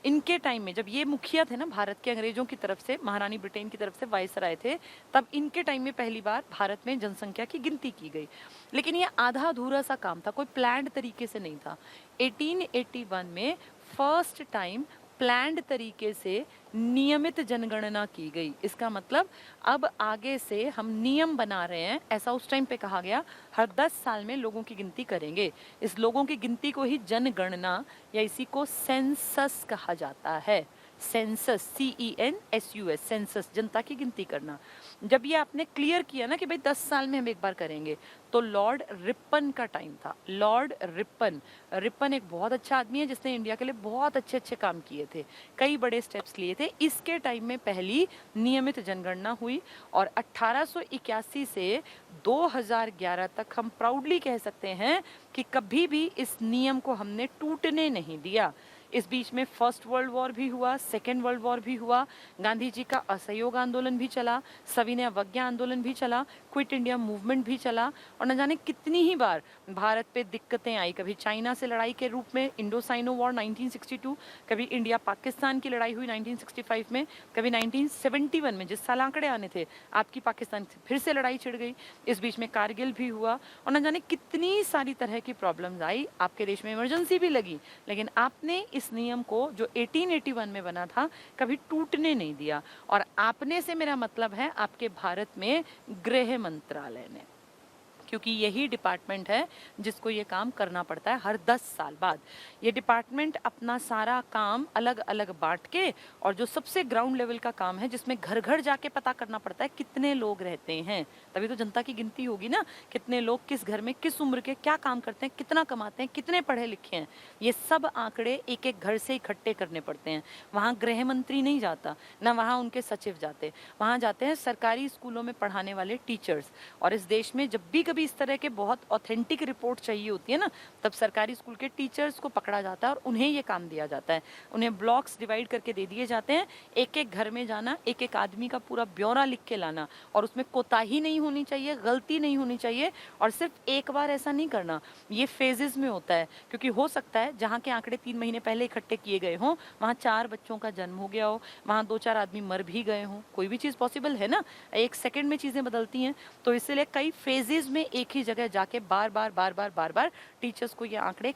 इनके टाइम में जब ये मुखिया थे ना भारत के, अंग्रेजों की तरफ से, महारानी ब्रिटेन की तरफ से वायसराय थे, तब इनके टाइम में पहली बार भारत में जनसंख्या की गिनती की गई। लेकिन ये आधा अधूरा सा काम था, कोई प्लान्ड तरीके से नहीं था। 1881 में फर्स्ट टाइम प्लान्ड तरीके से नियमित जनगणना की गई। इसका मतलब अब आगे से हम नियम बना रहे हैं, ऐसा उस टाइम पे कहा गया, हर 10 साल में लोगों की गिनती करेंगे। इस लोगों की गिनती को ही जनगणना या इसी को सेंसस कहा जाता है। सेंसस, CENSUS, सेंसस, जनता की गिनती करना। जब ये आपने क्लियर किया ना कि भाई 10 साल में हम एक बार करेंगे, तो लॉर्ड रिपन का टाइम था। लॉर्ड रिपन, रिपन एक बहुत अच्छा आदमी है जिसने इंडिया के लिए बहुत अच्छे अच्छे काम किए थे, कई बड़े स्टेप्स लिए थे। इसके टाइम में पहली नियमित जनगणना हुई और 1881 से 2011 तक हम प्राउडली कह सकते हैं कि कभी भी इस नियम को हमने टूटने नहीं दिया। इस बीच में फर्स्ट वर्ल्ड वॉर भी हुआ, सेकेंड वर्ल्ड वॉर भी हुआ, गांधी जी का असहयोग आंदोलन भी चला, सविनय अवज्ञा आंदोलन भी चला, क्विट इंडिया मूवमेंट भी चला, और न जाने कितनी ही बार भारत पे दिक्कतें आई। कभी चाइना से लड़ाई के रूप में इंडो साइनो वॉर 1962, कभी इंडिया पाकिस्तान की लड़ाई हुई 1965 में, कभी 1971 में, जिस साल आंकड़े आने थे, आपकी पाकिस्तान से फिर से लड़ाई छिड़ गई। इस बीच में कारगिल भी हुआ, और न जाने कितनी सारी तरह की प्रॉब्लम्स आई। आपके देश में इमरजेंसी भी लगी, लेकिन आपने इस नियम को जो 1881 में बना था कभी टूटने नहीं दिया। और आपने से मेरा मतलब है आपके भारत में गृह मंत्रालय ने, क्योंकि यही डिपार्टमेंट है जिसको ये काम करना पड़ता है हर 10 साल बाद। ये डिपार्टमेंट अपना सारा काम अलग अलग बांट के, और जो सबसे ग्राउंड लेवल का काम है जिसमें घर घर जाके पता करना पड़ता है कितने लोग रहते हैं, तभी तो जनता की गिनती होगी ना, कितने लोग किस घर में किस उम्र के क्या काम करते हैं, कितना कमाते हैं, कितने पढ़े लिखे हैं, ये सब आंकड़े एक एक घर से इकट्ठे करने पड़ते हैं। वहाँ गृह मंत्री नहीं जाता, ना वहाँ उनके सचिव जाते, वहाँ जाते हैं सरकारी स्कूलों में पढ़ाने वाले टीचर्स। और इस देश में जब भी कभी इस तरह के बहुत ऑथेंटिक रिपोर्ट चाहिए होती है ना, तब सरकारी स्कूल के टीचर्स को पकड़ा जाता है और उन्हें ये काम दिया जाता है। उन्हें ब्लॉक्स डिवाइड करके दे दिए जाते हैं, एक एक घर में जाना, एक एक आदमी का पूरा ब्यौरा लिख के लाना, और उसमें कोताही नहीं होनी चाहिए, गलती नहीं होनी चाहिए, और सिर्फ एक बार ऐसा नहीं करना, ये फेजेस में होता है। क्योंकि हो सकता है जहाँ के आंकड़े 3 महीने पहले इकट्ठे किए गए हों, वहाँ 4 बच्चों का जन्म हो गया हो, वहाँ 2-4 आदमी मर भी गए हों, कोई भी चीज़ पॉसिबल है ना, 1 सेकेंड में चीज़ें बदलती हैं। तो इसलिए कई फेजेस में एक ही जगह जाके बार बार टीचर्स को ये आंकड़े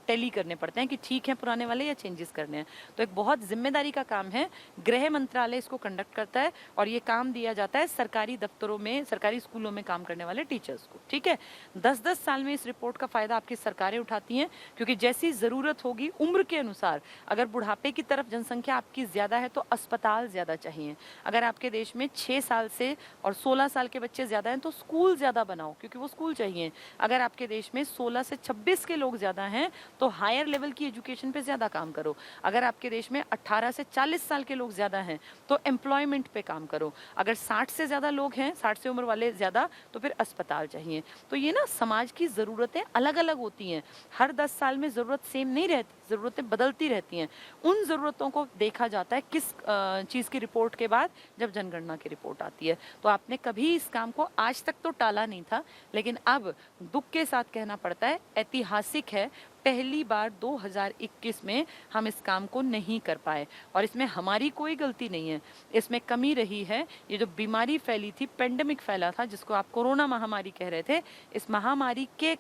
टैली करने पड़ते हैं कि ठीक है पुराने वाले या चेंजेस करने हैं। तो एक बहुत जिम्मेदारी का काम है, गृह मंत्रालय इसको कंडक्ट करता है, और ये काम दिया जाता है सरकारी दफ्तरों में, सरकारी स्कूलों में काम करने वाले टीचर्स को। ठीक है, 10-10 साल में इस रिपोर्ट का फायदा आपकी सरकारें उठाती हैं, क्योंकि जैसी जरूरत होगी उम्र के अनुसार, अगर बुढ़ापे की तरफ जनसंख्या आपकी ज्यादा है तो अस्पताल ज्यादा चाहिए। अगर आपके देश में 6 साल से और 16 साल के बच्चे ज्यादा हैं तो स्कूल ज्यादा बनाओ, क्योंकि वो स्कूल चाहिए। अगर आपके देश में 16 से 26 के लोग ज्यादा हैं तो हायर लेवल की एजुकेशन पे ज्यादा काम करो। अगर आपके देश में 18 से 40 साल के लोग ज्यादा हैं तो एम्प्लॉयमेंट पे काम करो। अगर 60 से ज्यादा लोग हैं, 60 से उम्र वाले ज्यादा, तो फिर अस्पताल चाहिए। तो ये ना समाज की जरूरतें अलग अलग होती हैं, हर 10 साल में जरूरत सेम नहीं रहती, जरूरतें बदलती रहती हैं। उन जरूरतों को देखा जाता है किस चीज की रिपोर्ट के बाद, जब जनगणना की रिपोर्ट आती है। तो आपने कभी इस काम को आज तक तो टाला नहीं था, लेकिन अब दुख के साथ कहना पड़ता है, ऐतिहासिक है, पहली बार 2021 में हम इस काम को नहीं कर पाए। और इसमें हमारी कोई गलती नहीं है, इसमें कमी रही है। ये जो बीमारी फैली थी, पेंडेमिक फैला था, जिसको आप कोरोना महामारी कह रहे थे, इस महामारी के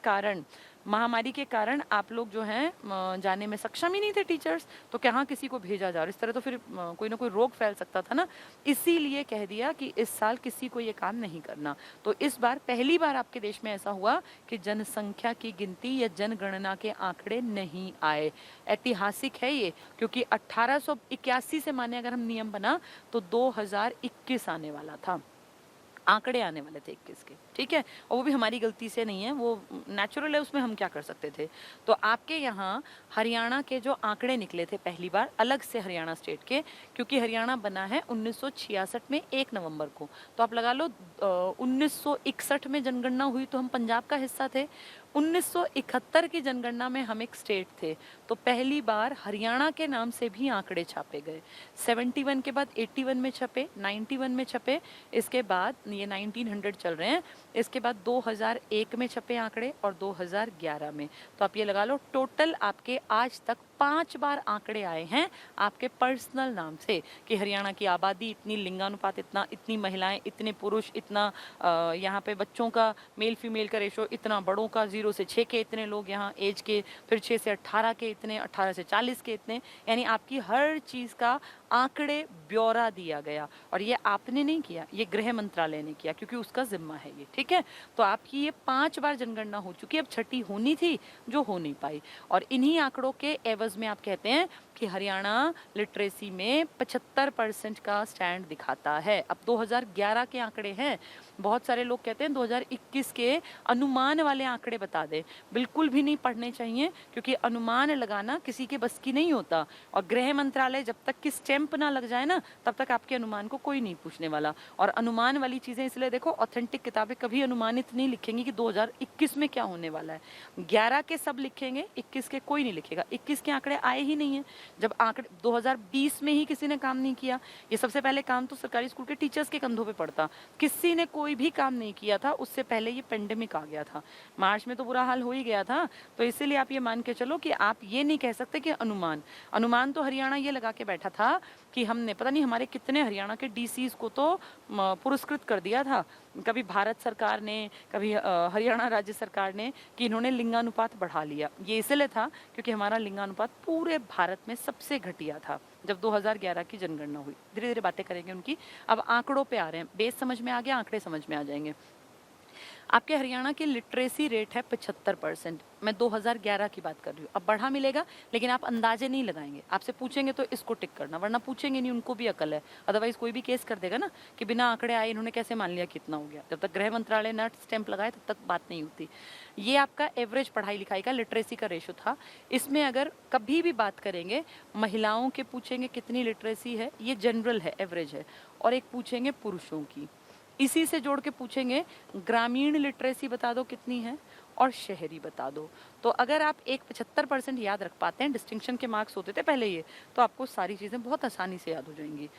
कारण आप लोग जो हैं जाने में सक्षम ही नहीं थे टीचर्स, तो कहाँ किसी को भेजा जा, इस तरह तो फिर कोई ना कोई रोग फैल सकता था ना। इसीलिए कह दिया कि इस साल किसी को ये काम नहीं करना। तो इस बार पहली बार आपके देश में ऐसा हुआ कि जनसंख्या की गिनती या जनगणना के आंकड़े नहीं आए। ऐतिहासिक है ये, क्योंकि 1881 से माने अगर हम नियम बना तो 2021 आने वाला था, आंकड़े आने वाले थे 21 के, ठीक है। और वो भी हमारी गलती से नहीं है, वो नेचुरल है, उसमें हम क्या कर सकते थे। तो आपके यहाँ हरियाणा के जो आंकड़े निकले थे पहली बार अलग से, हरियाणा स्टेट के, क्योंकि हरियाणा बना है 1966 में 1 नवंबर को, तो आप लगा लो 1961 में जनगणना हुई तो हम पंजाब का हिस्सा थे, 1971 की जनगणना में हम एक स्टेट थे। तो पहली बार हरियाणा के नाम से भी आंकड़े छापे गए। 71 के बाद 81 में छपे, 91 में छपे, इसके बाद ये 1900 चल रहे हैं, इसके बाद 2001 में छपे आंकड़े और 2011 में। तो आप ये लगा लो टोटल आपके आज तक 5 बार आंकड़े आए हैं आपके पर्सनल नाम से कि हरियाणा की आबादी इतनी, लिंगानुपात इतना, इतनी महिलाएं, इतने पुरुष, इतना यहाँ पे बच्चों का मेल फीमेल का रेशो इतना, बड़ों का 0 से 6 के इतने लोग यहाँ एज के, फिर 6 से 18 के इतने, 18 से 40 के इतने, यानी आपकी हर चीज़ का आंकड़े ब्यौरा दिया गया। और ये आपने नहीं किया, ये गृह मंत्रालय ने किया, क्योंकि उसका जिम्मा है ये, ठीक है। तो आपकी ये 5 बार जनगणना हो चुकी है, अब छठी होनी थी जो हो नहीं पाई। और इन्हीं आंकड़ों के एवज में आप कहते हैं कि हरियाणा लिटरेसी में 75% का स्टैंड दिखाता है। अब 2011 के आंकड़े हैं, बहुत सारे लोग कहते हैं 2021 के अनुमान वाले आंकड़े बता दें, बिल्कुल भी नहीं पढ़ने चाहिए, क्योंकि अनुमान लगाना किसी के बस की नहीं होता। और गृह मंत्रालय जब तक कि स्टैंप ना लग जाए ना, तब तक आपके अनुमान को कोई नहीं पूछने वाला। और अनुमान वाली चीजें इसलिए देखो, ऑथेंटिक किताबें कभी अनुमानित नहीं लिखेंगी कि 2021 में क्या होने वाला है। 11 के सब लिखेंगे, 21 के कोई नहीं लिखेगा। 21 के आंकड़े आए ही नहीं है, जब आंकड़े 2020 में ही किसी ने काम नहीं किया। ये सबसे पहले काम तो सरकारी स्कूल के टीचर्स के कंधों पे पड़ता, किसी ने कोई भी काम नहीं किया था। उससे पहले ये पेंडेमिक आ गया था, मार्च में तो बुरा हाल हो ही गया था। तो इसीलिए आप ये मान के चलो कि आप ये नहीं कह सकते कि अनुमान तो हरियाणा ये लगा के बैठा था कि हमने पता नहीं हमारे कितने हरियाणा के डीसीज को तो पुरस्कृत कर दिया था, कभी भारत सरकार ने, कभी हरियाणा राज्य सरकार ने, कि इन्होंने लिंगानुपात बढ़ा लिया। ये इसलिए था क्योंकि हमारा लिंगानुपात पूरे भारत में सबसे घटिया था जब 2011 की जनगणना हुई। धीरे धीरे बातें करेंगे उनकी। अब आंकड़ों पे आ रहे हैं, बेस समझ में आ गया, आंकड़े समझ में आ जाएंगे। आपके हरियाणा की लिटरेसी रेट है 75%। मैं 2011 की बात कर रही हूँ, अब बढ़ा मिलेगा, लेकिन आप अंदाजे नहीं लगाएंगे। आपसे पूछेंगे तो इसको टिक करना, वरना पूछेंगे नहीं, उनको भी अकल है। अदरवाइज कोई भी केस कर देगा ना कि बिना आंकड़े आए इन्होंने कैसे मान लिया कितना हो गया। जब तक गृह मंत्रालय न स्टैंप लगाए तब तक बात नहीं होती। ये आपका एवरेज पढ़ाई लिखाई का लिटरेसी का रेशो था। इसमें अगर कभी भी बात करेंगे, महिलाओं के पूछेंगे कितनी लिटरेसी है, ये जनरल है, एवरेज है, और एक पूछेंगे पुरुषों की। इसी से जोड़ के पूछेंगे ग्रामीण लिटरेसी बता दो कितनी है और शहरी बता दो। तो अगर आप एक 75% याद रख पाते हैं, डिस्टिंक्शन के मार्क्स होते थे पहले ये, तो आपको सारी चीज़ें बहुत आसानी से याद हो जाएंगी।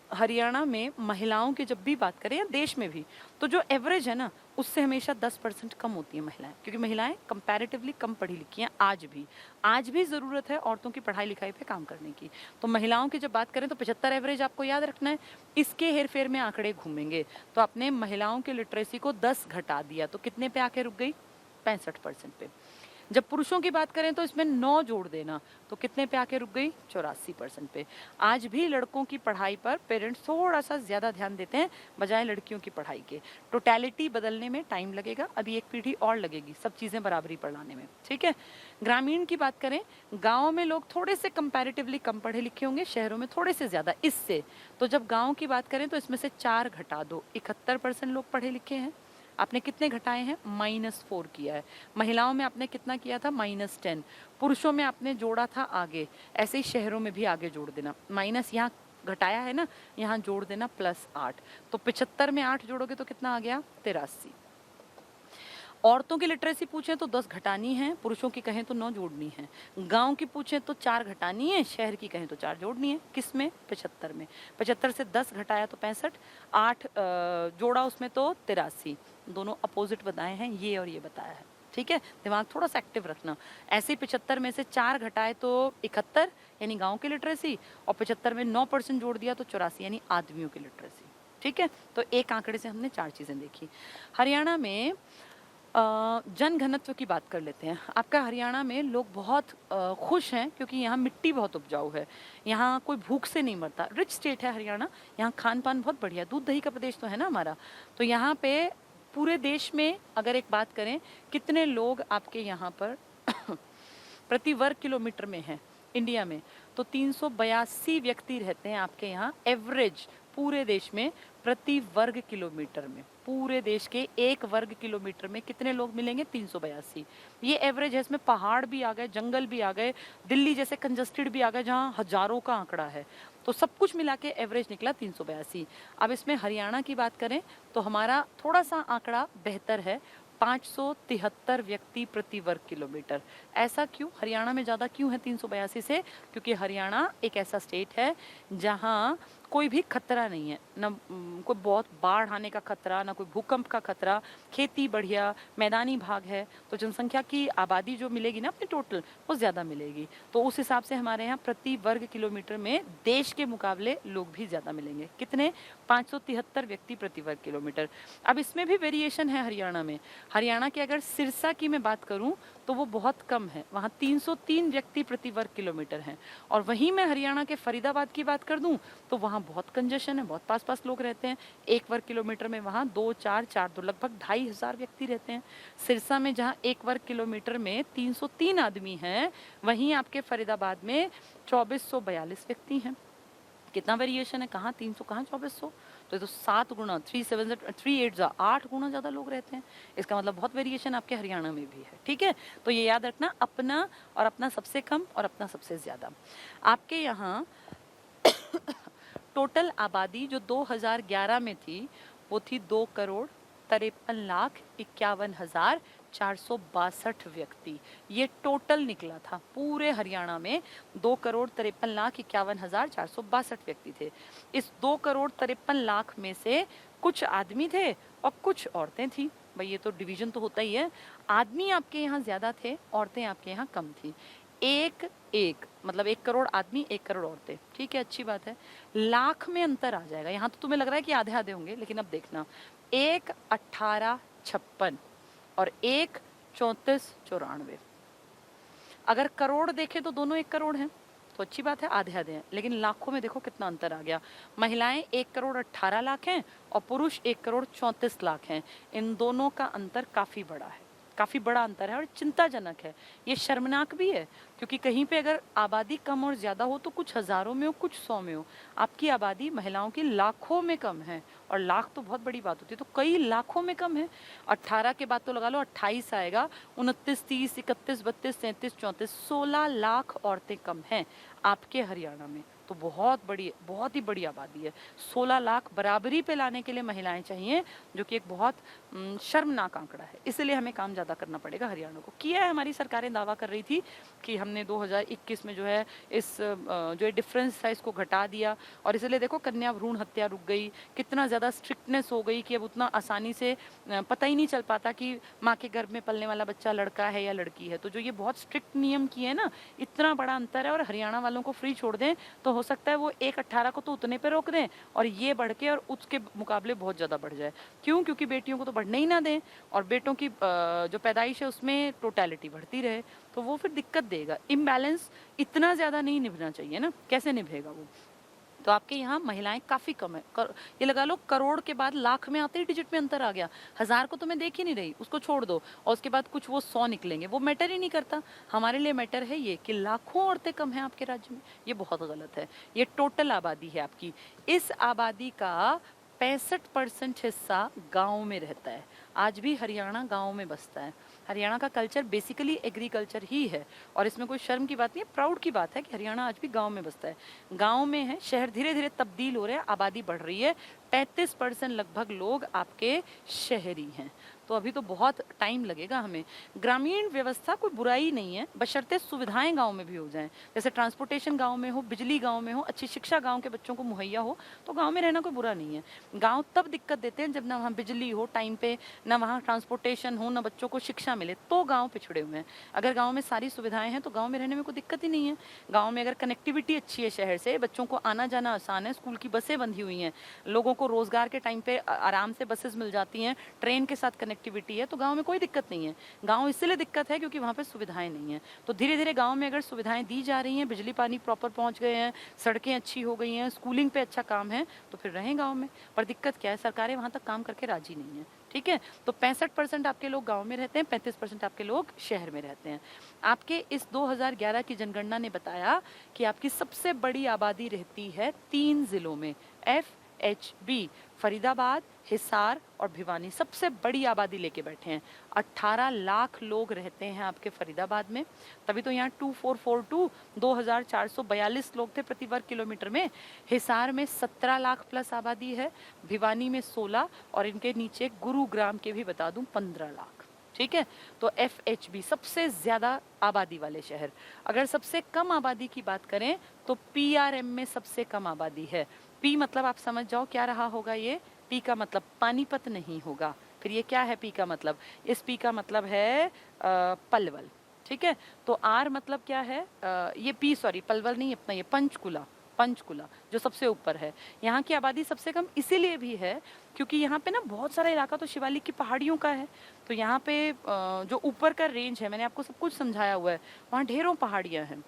हरियाणा में महिलाओं की जब भी बात करें या देश में भी, तो जो एवरेज है ना, उससे हमेशा 10% कम होती है महिलाएं, क्योंकि महिलाएं कंपैरेटिवली कम पढ़ी लिखी हैं। आज भी ज़रूरत है औरतों की पढ़ाई लिखाई पे काम करने की। तो महिलाओं की जब बात करें तो 75 एवरेज आपको याद रखना है। इसके हेरफेर में आंकड़े घूमेंगे, तो आपने महिलाओं की लिटरेसी को 10 घटा दिया, तो कितने पे आके रुक गई? 65% पे। जब पुरुषों की बात करें तो इसमें 9 जोड़ देना, तो कितने पे आके रुक गई? 84% पे। आज भी लड़कों की पढ़ाई पर पेरेंट्स थोड़ा सा ज़्यादा ध्यान देते हैं बजाय लड़कियों की पढ़ाई के। टोटलिटी बदलने में टाइम लगेगा, अभी एक पीढ़ी और लगेगी सब चीज़ें बराबरी पर लाने में, ठीक है। ग्रामीण की बात करें, गाँव में लोग थोड़े से कंपैरेटिवली कम पढ़े लिखे होंगे, शहरों में थोड़े से ज़्यादा। इससे तो जब गाँव की बात करें तो इसमें से 4 घटा दो, 71% लोग पढ़े लिखे हैं। आपने कितने घटाए हैं? -4 किया है। महिलाओं में आपने कितना किया था? -10। पुरुषों में आपने जोड़ा था आगे, ऐसे ही शहरों में भी आगे जोड़ देना। माइनस यहाँ घटाया है ना, यहाँ जोड़ देना +8। तो 75 में 8 जोड़ोगे तो कितना आ गया? 83। औरतों की लिटरेसी पूछें तो 10 घटानी है, पुरुषों की कहें तो 9 जोड़नी है। गांव की पूछें तो 4 घटानी है, शहर की कहें तो 4 जोड़नी है। किस में? 75 में। 75 से 10 घटाया तो 65, 8 जोड़ा उसमें तो 83। दोनों अपोजिट बताए हैं, ये और ये बताया है। ठीक है, दिमाग थोड़ा सा एक्टिव रखना। ऐसे 75 में से 4 घटाए तो 71 यानी गांव की लिटरेसी, और 75 में 9% जोड़ दिया तो 84 यानी आदमियों की लिटरेसी। ठीक है, तो एक आंकड़े से हमने 4 चीजें देखी। हरियाणा में जन घनत्व की बात कर लेते हैं। आपका हरियाणा में लोग बहुत खुश हैं क्योंकि यहाँ मिट्टी बहुत उपजाऊ है, यहाँ कोई भूख से नहीं मरता। रिच स्टेट है हरियाणा, यहाँ खान पान बहुत बढ़िया, दूध दही का प्रदेश तो है ना हमारा। तो यहाँ पे पूरे देश में अगर एक बात करें कितने लोग आपके यहाँ पर प्रति वर्ग किलोमीटर में हैं इंडिया में, तो 382 व्यक्ति रहते हैं आपके यहाँ एवरेज पूरे देश में प्रति वर्ग किलोमीटर में। पूरे देश के 1 वर्ग किलोमीटर में कितने लोग मिलेंगे? 382। ये एवरेज है, इसमें पहाड़ भी आ गए, जंगल भी आ गए, दिल्ली जैसे कंजस्टेड भी आ गए जहाँ हजारों का आंकड़ा है। तो सब कुछ मिला के एवरेज निकला 382। अब इसमें हरियाणा की बात करें तो हमारा थोड़ा सा आंकड़ा बेहतर है, 573 व्यक्ति प्रति वर्ग किलोमीटर। ऐसा क्यों? हरियाणा में ज़्यादा क्यों है 382 से? क्योंकि हरियाणा एक ऐसा स्टेट है जहाँ कोई भी खतरा नहीं है, न कोई बहुत बाढ़ आने का खतरा, ना कोई भूकंप का खतरा, खेती बढ़िया, मैदानी भाग है, तो जनसंख्या की आबादी जो मिलेगी ना अपनी टोटल वो ज़्यादा मिलेगी। तो उस हिसाब से हमारे यहाँ प्रति वर्ग किलोमीटर में देश के मुकाबले लोग भी ज़्यादा मिलेंगे। कितने? 573 व्यक्ति प्रति वर्ग किलोमीटर। अब इसमें भी वेरिएशन है हरियाणा में। हरियाणा के अगर सिरसा की मैं बात करूँ तो वो बहुत कम है, वहाँ 303 व्यक्ति प्रति वर्ग किलोमीटर हैं। और वहीं मैं हरियाणा के फरीदाबाद की बात कर दूँ तो वहाँ बहुत कंजेशन है, बहुत पास पास लोग रहते हैं। 1 वर्ग किलोमीटर में वहाँ 2, 4, 4 तो लगभग 2,500 व्यक्ति रहते हैं। सिरसा में जहाँ 1 वर्ग किलोमीटर में 303 आदमी हैं, वहीं आपके फरीदाबाद में 2442 व्यक्ति हैं। कितना वेरिएशन है, कहाँ 300 कहाँ 2400, तो ये तो 7 गुना, 3 7 3 8 8 गुना ज़्यादा लोग रहते हैं। इसका मतलब बहुत वेरिएशन आपके हरियाणा में भी है। ठीक है, तो ये याद रखना, अपना और अपना सबसे कम और अपना सबसे ज़्यादा। आपके यहाँ टोटल आबादी जो 2011 में थी वो थी 2,53,51,462 व्यक्ति। ये टोटल निकला था पूरे हरियाणा में, 2,53,51,462 व्यक्ति थे। इस 2,53,00,000 में से कुछ आदमी थे और कुछ औरतें थी। भाई ये तो डिवीजन तो होता ही है, आदमी आपके यहाँ ज्यादा थे, औरतें आपके यहाँ कम थी। एक मतलब 1 करोड़ आदमी 1 करोड़ औरतें। ठीक है, अच्छी बात है। लाख में अंतर आ जाएगा, यहाँ तो तुम्हें लग रहा है कि आधे आधे होंगे, लेकिन अब देखना, 1 1856 और 1 3494। अगर करोड़ देखे तो दोनों 1 करोड़ हैं, तो अच्छी बात है, आधे आधे हैं। लेकिन लाखों में देखो कितना अंतर आ गया। महिलाएं 1,18,00,000 हैं और पुरुष 1,34,00,000 हैं। इन दोनों का अंतर काफी बड़ा है, काफी बड़ा अंतर है और चिंताजनक है। ये शर्मनाक भी है, क्योंकि कहीं पे अगर आबादी कम और ज्यादा हो तो कुछ हजारों में हो, कुछ 100 में हो। आपकी आबादी महिलाओं की लाखों में कम है, और लाख तो बहुत बड़ी बात होती है, तो कई लाखों में कम है। 18 के बाद तो लगा लो 28 आएगा, 29, 30, 31, 32, 33, 34, 16 लाख औरतें कम हैं आपके हरियाणा में। तो बहुत ही बड़ी आबादी है। 16 लाख बराबरी पे लाने के लिए महिलाएं चाहिए, जो कि एक बहुत शर्मनाक आंकड़ा है। इसलिए हमें काम ज़्यादा करना पड़ेगा। हरियाणा को किया है, हमारी सरकारें दावा कर रही थी कि हमने 2021 में जो है इस जो डिफरेंस था इसको घटा दिया, और इसलिए देखो कन्या भ्रूण हत्या रुक गई, कितना ज़्यादा स्ट्रिक्टनेस हो गई कि अब उतना आसानी से पता ही नहीं चल पाता कि माँ के गर्भ में पलने वाला बच्चा लड़का है या लड़की है। तो जो ये बहुत स्ट्रिक्ट नियम किए ना, इतना बड़ा अंतर है, और हरियाणा वालों को फ्री छोड़ दें तो हो सकता है वो 1,18 को तो उतने पे रोक दें और ये बढ़ के और उसके मुकाबले बहुत ज़्यादा बढ़ जाए। क्यों? क्योंकि बेटियों को तो बढ़ने ही ना दें, और बेटों की जो पैदाइश है उसमें टोटलिटी बढ़ती रहे, तो वो फिर दिक्कत देगा। इम्बैलेंस इतना ज़्यादा नहीं निभना चाहिए ना, कैसे निभेगा वो? तो आपके यहाँ महिलाएं काफ़ी कम है। ये लगा लो करोड़ के बाद लाख में आते ही डिजिट में अंतर आ गया। 1000 को तो मैं देख ही नहीं रही, उसको छोड़ दो, और उसके बाद कुछ वो 100 निकलेंगे, वो मैटर ही नहीं करता। हमारे लिए मैटर है ये कि लाखों औरतें कम हैं आपके राज्य में। ये बहुत गलत है। ये टोटल आबादी है आपकी, इस आबादी का 65% हिस्सा गाँव में रहता है। आज भी हरियाणा गाँव में बसता है। हरियाणा का कल्चर बेसिकली एग्रीकल्चर ही है, और इसमें कोई शर्म की बात नहीं है, प्राउड की बात है कि हरियाणा आज भी गांव में बसता है। गांव में है, शहर धीरे धीरे तब्दील हो रहे हैं, आबादी बढ़ रही है, 35% लगभग लोग आपके शहरी हैं। तो अभी तो बहुत टाइम लगेगा हमें। ग्रामीण व्यवस्था कोई बुराई नहीं है, बशर्ते सुविधाएं गांव में भी हो जाएं। जैसे ट्रांसपोर्टेशन गांव में हो, बिजली गांव में हो, अच्छी शिक्षा गांव के बच्चों को मुहैया हो, तो गांव में रहना कोई बुरा नहीं है। गांव तब दिक्कत देते हैं जब ना वहाँ बिजली हो टाइम पे, ना वहाँ ट्रांसपोर्टेशन हो, ना बच्चों को शिक्षा मिले, तो गाँव पिछड़े हुए हैं। अगर गाँव में सारी सुविधाएं हैं तो गाँव में रहने में कोई दिक्कत ही नहीं है। गाँव में अगर कनेक्टिविटी अच्छी है शहर से, बच्चों को आना जाना आसान है, स्कूल की बसें बंधी हुई हैं, लोगों को रोजगार के टाइम पे आराम से बसेस मिल जाती हैं, ट्रेन के साथ कनेक्टिविटी है, तो गाँव में कोई दिक्कत नहीं है। गाँव इसलिए दिक्कत है क्योंकि वहाँ पे सुविधाएं नहीं है। तो धीरे धीरे गाँव में अगर सुविधाएं दी जा रही हैं, बिजली पानी प्रॉपर पहुँच गए हैं, सड़कें अच्छी हो गई हैं, स्कूलिंग पे अच्छा काम है, तो फिर रहें गाँव में। पर दिक्कत क्या है, सरकारें वहाँ तक काम करके राजी नहीं है। ठीक है, तो 65% आपके लोग गांव में रहते हैं, 35% आपके लोग शहर में रहते हैं। आपके इस 2011 की जनगणना ने बताया कि आपकी सबसे बड़ी आबादी रहती है 3 जिलों में, FHB, फरीदाबाद, हिसार और भिवानी सबसे बड़ी आबादी लेके बैठे हैं। 18 लाख लोग रहते हैं आपके फरीदाबाद में, तभी तो यहाँ 2442 2442 लोग थे प्रति वर्ग किलोमीटर में। हिसार में 17 लाख प्लस आबादी है, भिवानी में 16, और इनके नीचे गुरुग्राम के भी बता दूं 15 लाख। ठीक है, तो FHB सबसे ज्यादा आबादी वाले शहर। अगर सबसे कम आबादी की बात करें तो PRM में सबसे कम आबादी है। P मतलब आप समझ जाओ क्या रहा होगा, ये P का मतलब पानीपत नहीं होगा। फिर ये क्या है P का मतलब, इस P का मतलब है पलवल। ठीक है, तो R मतलब क्या है, ये P सॉरी पलवल नहीं अपना, ये पंचकुला, पंचकुला जो सबसे ऊपर है। यहाँ की आबादी सबसे कम इसीलिए भी है क्योंकि यहाँ पे ना बहुत सारा इलाका तो शिवालिक की पहाड़ियों का है। तो यहाँ पे जो ऊपर का रेंज है, मैंने आपको सब कुछ समझाया हुआ है, वहाँ ढेरों पहाड़ियाँ हैं।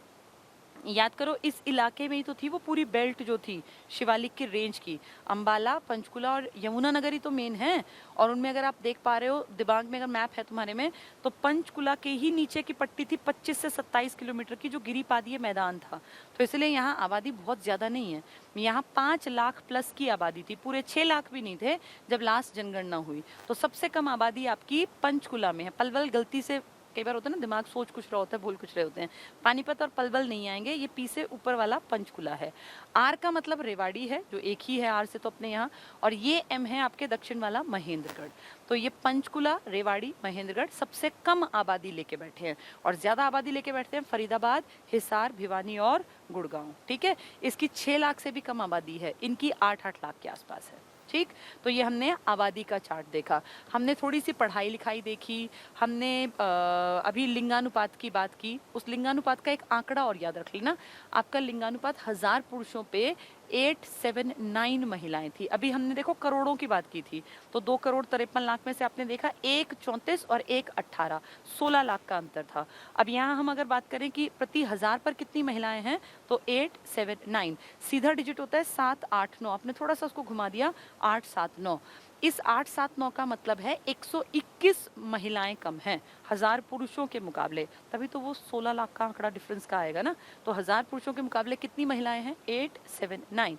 याद करो इस इलाके में ही तो थी वो पूरी बेल्ट जो थी शिवालिक की रेंज की, अंबाला, पंचकुला और यमुनानगर ही तो मेन है। और उनमें अगर आप देख पा रहे हो दिमाग में, अगर मैप है तुम्हारे में, तो पंचकुला के ही नीचे की पट्टी थी 25 से 27 किलोमीटर की, जो गिरिपादीय मैदान था। तो इसलिए यहाँ आबादी बहुत ज़्यादा नहीं है। यहाँ 5 लाख प्लस की आबादी थी, पूरे 6 लाख भी नहीं थे जब लास्ट जनगणना हुई। तो सबसे कम आबादी आपकी पंचकुला में है। पलवल गलती से, कई बार होता है ना दिमाग सोच कुछ रहा होता है भूल कुछ रहे होते हैं, पानीपत और पलवल नहीं आएंगे, ये P से ऊपर वाला पंचकुला है। R का मतलब रेवाड़ी है, जो एक ही है R से तो अपने यहाँ, और ये M है आपके दक्षिण वाला महेंद्रगढ़। तो ये पंचकुला, रेवाड़ी, महेंद्रगढ़ सबसे कम आबादी लेके बैठे हैं, और ज्यादा आबादी लेके बैठते हैं फरीदाबाद, हिसार, भिवानी और गुड़गांव। ठीक है, इसकी 6 लाख से भी कम आबादी है, इनकी 8-8 लाख के आसपास है। ठीक, तो ये हमने आबादी का चार्ट देखा, हमने थोड़ी सी पढ़ाई लिखाई देखी, हमने अभी लिंगानुपात की बात की। उस लिंगानुपात का एक आंकड़ा और याद रख लेना, आपका लिंगानुपात 1000 पुरुषों पे 879 महिलाएं थी। अभी हमने देखो करोड़ों की बात की थी, तो 2,53,00,000 में से आपने देखा 1 34 और 1 18, 16 लाख का अंतर था। अब यहाँ हम अगर बात करें कि प्रति 1000 पर कितनी महिलाएं हैं, तो 879, सीधा डिजिट होता है 789, आपने थोड़ा सा उसको घुमा दिया 879। इस 879 का मतलब है 121 महिलाएं कम हैं 1000 पुरुषों के मुकाबले, तभी तो वो 16 लाख का आंकड़ा डिफरेंस का आएगा ना। तो 1000 पुरुषों के मुकाबले कितनी महिलाएं हैं, 879।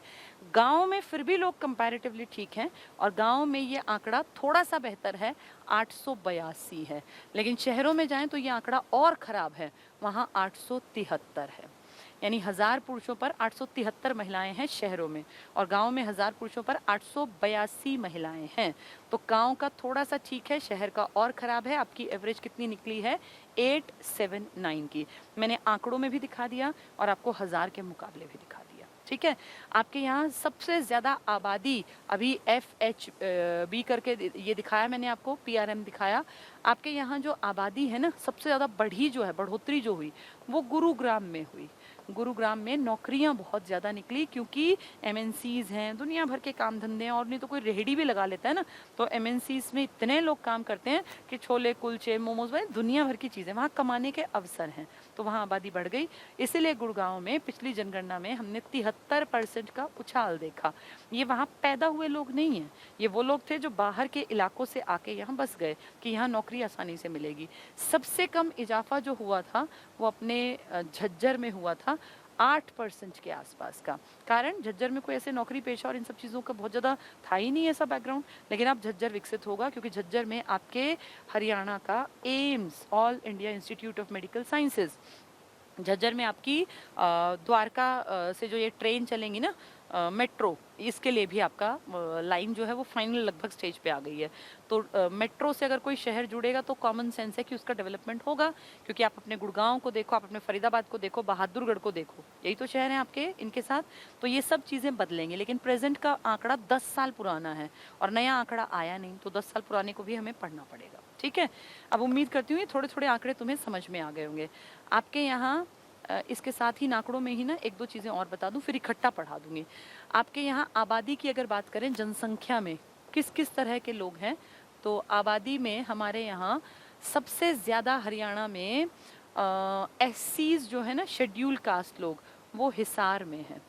गांव में फिर भी लोग कंपैरेटिवली ठीक हैं, और गांव में ये आंकड़ा थोड़ा सा बेहतर है, 882 है। लेकिन शहरों में जाएं तो ये आंकड़ा और खराब है, वहाँ 873 है। यानी 1000 पुरुषों पर 873 महिलाएं हैं शहरों में, और गांव में 1000 पुरुषों पर 882 महिलाएं हैं। तो गांव का थोड़ा सा ठीक है, शहर का और खराब है। आपकी एवरेज कितनी निकली है, 879 की। मैंने आंकड़ों में भी दिखा दिया और आपको 1000 के मुकाबले भी दिखा दिया। ठीक है, आपके यहाँ सबसे ज्यादा आबादी अभी FHB करके ये दिखाया मैंने आपको, PRM दिखाया। आपके यहाँ जो आबादी है ना, सबसे ज्यादा बढ़ी जो है, बढ़ोतरी जो हुई, वो गुरुग्राम में हुई। गुरुग्राम में नौकरियां बहुत ज़्यादा निकली क्योंकि MNCs हैं, दुनिया भर के काम धंधे हैं, और नहीं तो कोई रेहड़ी भी लगा लेता है ना, तो MNCs में इतने लोग काम करते हैं कि छोले कुलचे मोमोज वही दुनिया भर की चीज़ें, वहाँ कमाने के अवसर हैं, तो वहाँ आबादी बढ़ गई। इसीलिए गुड़गांव में पिछली जनगणना में हमने 73% का उछाल देखा। ये वहाँ पैदा हुए लोग नहीं हैं, ये वो लोग थे जो बाहर के इलाकों से आके यहाँ बस गए कि यहाँ नौकरी आसानी से मिलेगी। सबसे कम इजाफा जो हुआ था वो अपने झज्जर में हुआ था, 8% के आसपास का। कारण झज्जर में कोई ऐसे नौकरी पेशा और इन सब चीज़ों का बहुत ज़्यादा था ही नहीं ऐसा बैकग्राउंड, लेकिन अब झज्जर विकसित होगा क्योंकि झज्जर में आपके हरियाणा का AIIMS, all India institute of medical sciences, Jhajjar में आपकी द्वारका से जो ये ट्रेन चलेंगी ना, मेट्रो, इसके लिए भी आपका लाइन जो है वो फाइनल लगभग स्टेज पे आ गई है। तो मेट्रो से अगर कोई शहर जुड़ेगा तो कॉमन सेंस है कि उसका डेवलपमेंट होगा, क्योंकि आप अपने गुड़गांव को देखो, आप अपने फरीदाबाद को देखो, बहादुरगढ़ को देखो, यही तो शहर हैं आपके इनके साथ। तो ये सब चीज़ें बदलेंगी, लेकिन प्रेजेंट का आंकड़ा 10 साल पुराना है और नया आंकड़ा आया नहीं, तो 10 साल पुराने को भी हमें पढ़ना पड़ेगा। ठीक है, अब उम्मीद करती हूँ ये थोड़े थोड़े आंकड़े तुम्हें समझ में आ गए होंगे। आपके यहाँ इसके साथ ही आंकड़ों में ही ना एक दो चीज़ें और बता दूं, फिर इकट्ठा पढ़ा दूंगी। आपके यहाँ आबादी की अगर बात करें, जनसंख्या में किस किस तरह के लोग हैं, तो आबादी में हमारे यहाँ सबसे ज़्यादा हरियाणा में एससीज जो है ना, शेड्यूल कास्ट लोग, वो हिसार में है,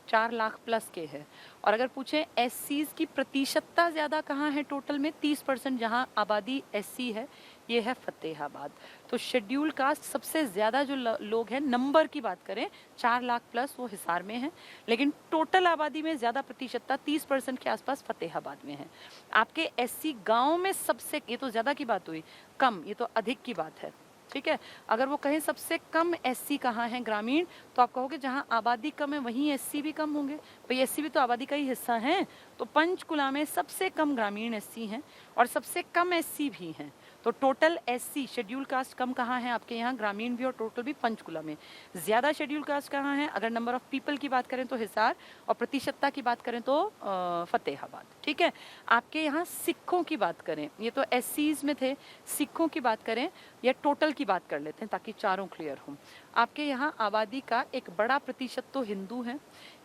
4 लाख प्लस के है। और अगर पूछें एससीज की प्रतिशतता ज़्यादा कहाँ है टोटल में, 30% जहाँ आबादी एससी है, ये है फतेहाबाद। तो शेड्यूल कास्ट सबसे ज़्यादा जो लोग हैं, नंबर की बात करें 4 लाख प्लस, वो हिसार में है, लेकिन टोटल आबादी में ज़्यादा प्रतिशतता 30% के आसपास फतेहाबाद में है। आपके एससी गाँव में सबसे, ये तो ज़्यादा की बात हुई, कम ये तो अधिक की बात है। ठीक है, अगर वो कहें सबसे कम एससी कहाँ है ग्रामीण, तो आप कहोगे जहाँ आबादी कम है वहीं एससी भी कम होंगे। भाई एससी भी तो आबादी का ही हिस्सा है। तो पंचकुला में सबसे कम ग्रामीण एससी हैं और सबसे कम एससी भी हैं। तो टोटल एससी शेड्यूल कास्ट कम कहाँ है आपके यहाँ, ग्रामीण भी और टोटल भी पंचकुला में। ज़्यादा शेड्यूल कास्ट कहाँ है, अगर नंबर ऑफ पीपल की बात करें तो हिसार, और प्रतिशतता की बात करें तो फतेहाबाद। ठीक है, आपके यहाँ सिखों की बात करें, ये तो एससीज में थे, सिखों की बात करें या टोटल की बात कर लेते हैं ताकि चारों क्लियर हों। आपके यहाँ आबादी का एक बड़ा प्रतिशत तो हिंदू हैं,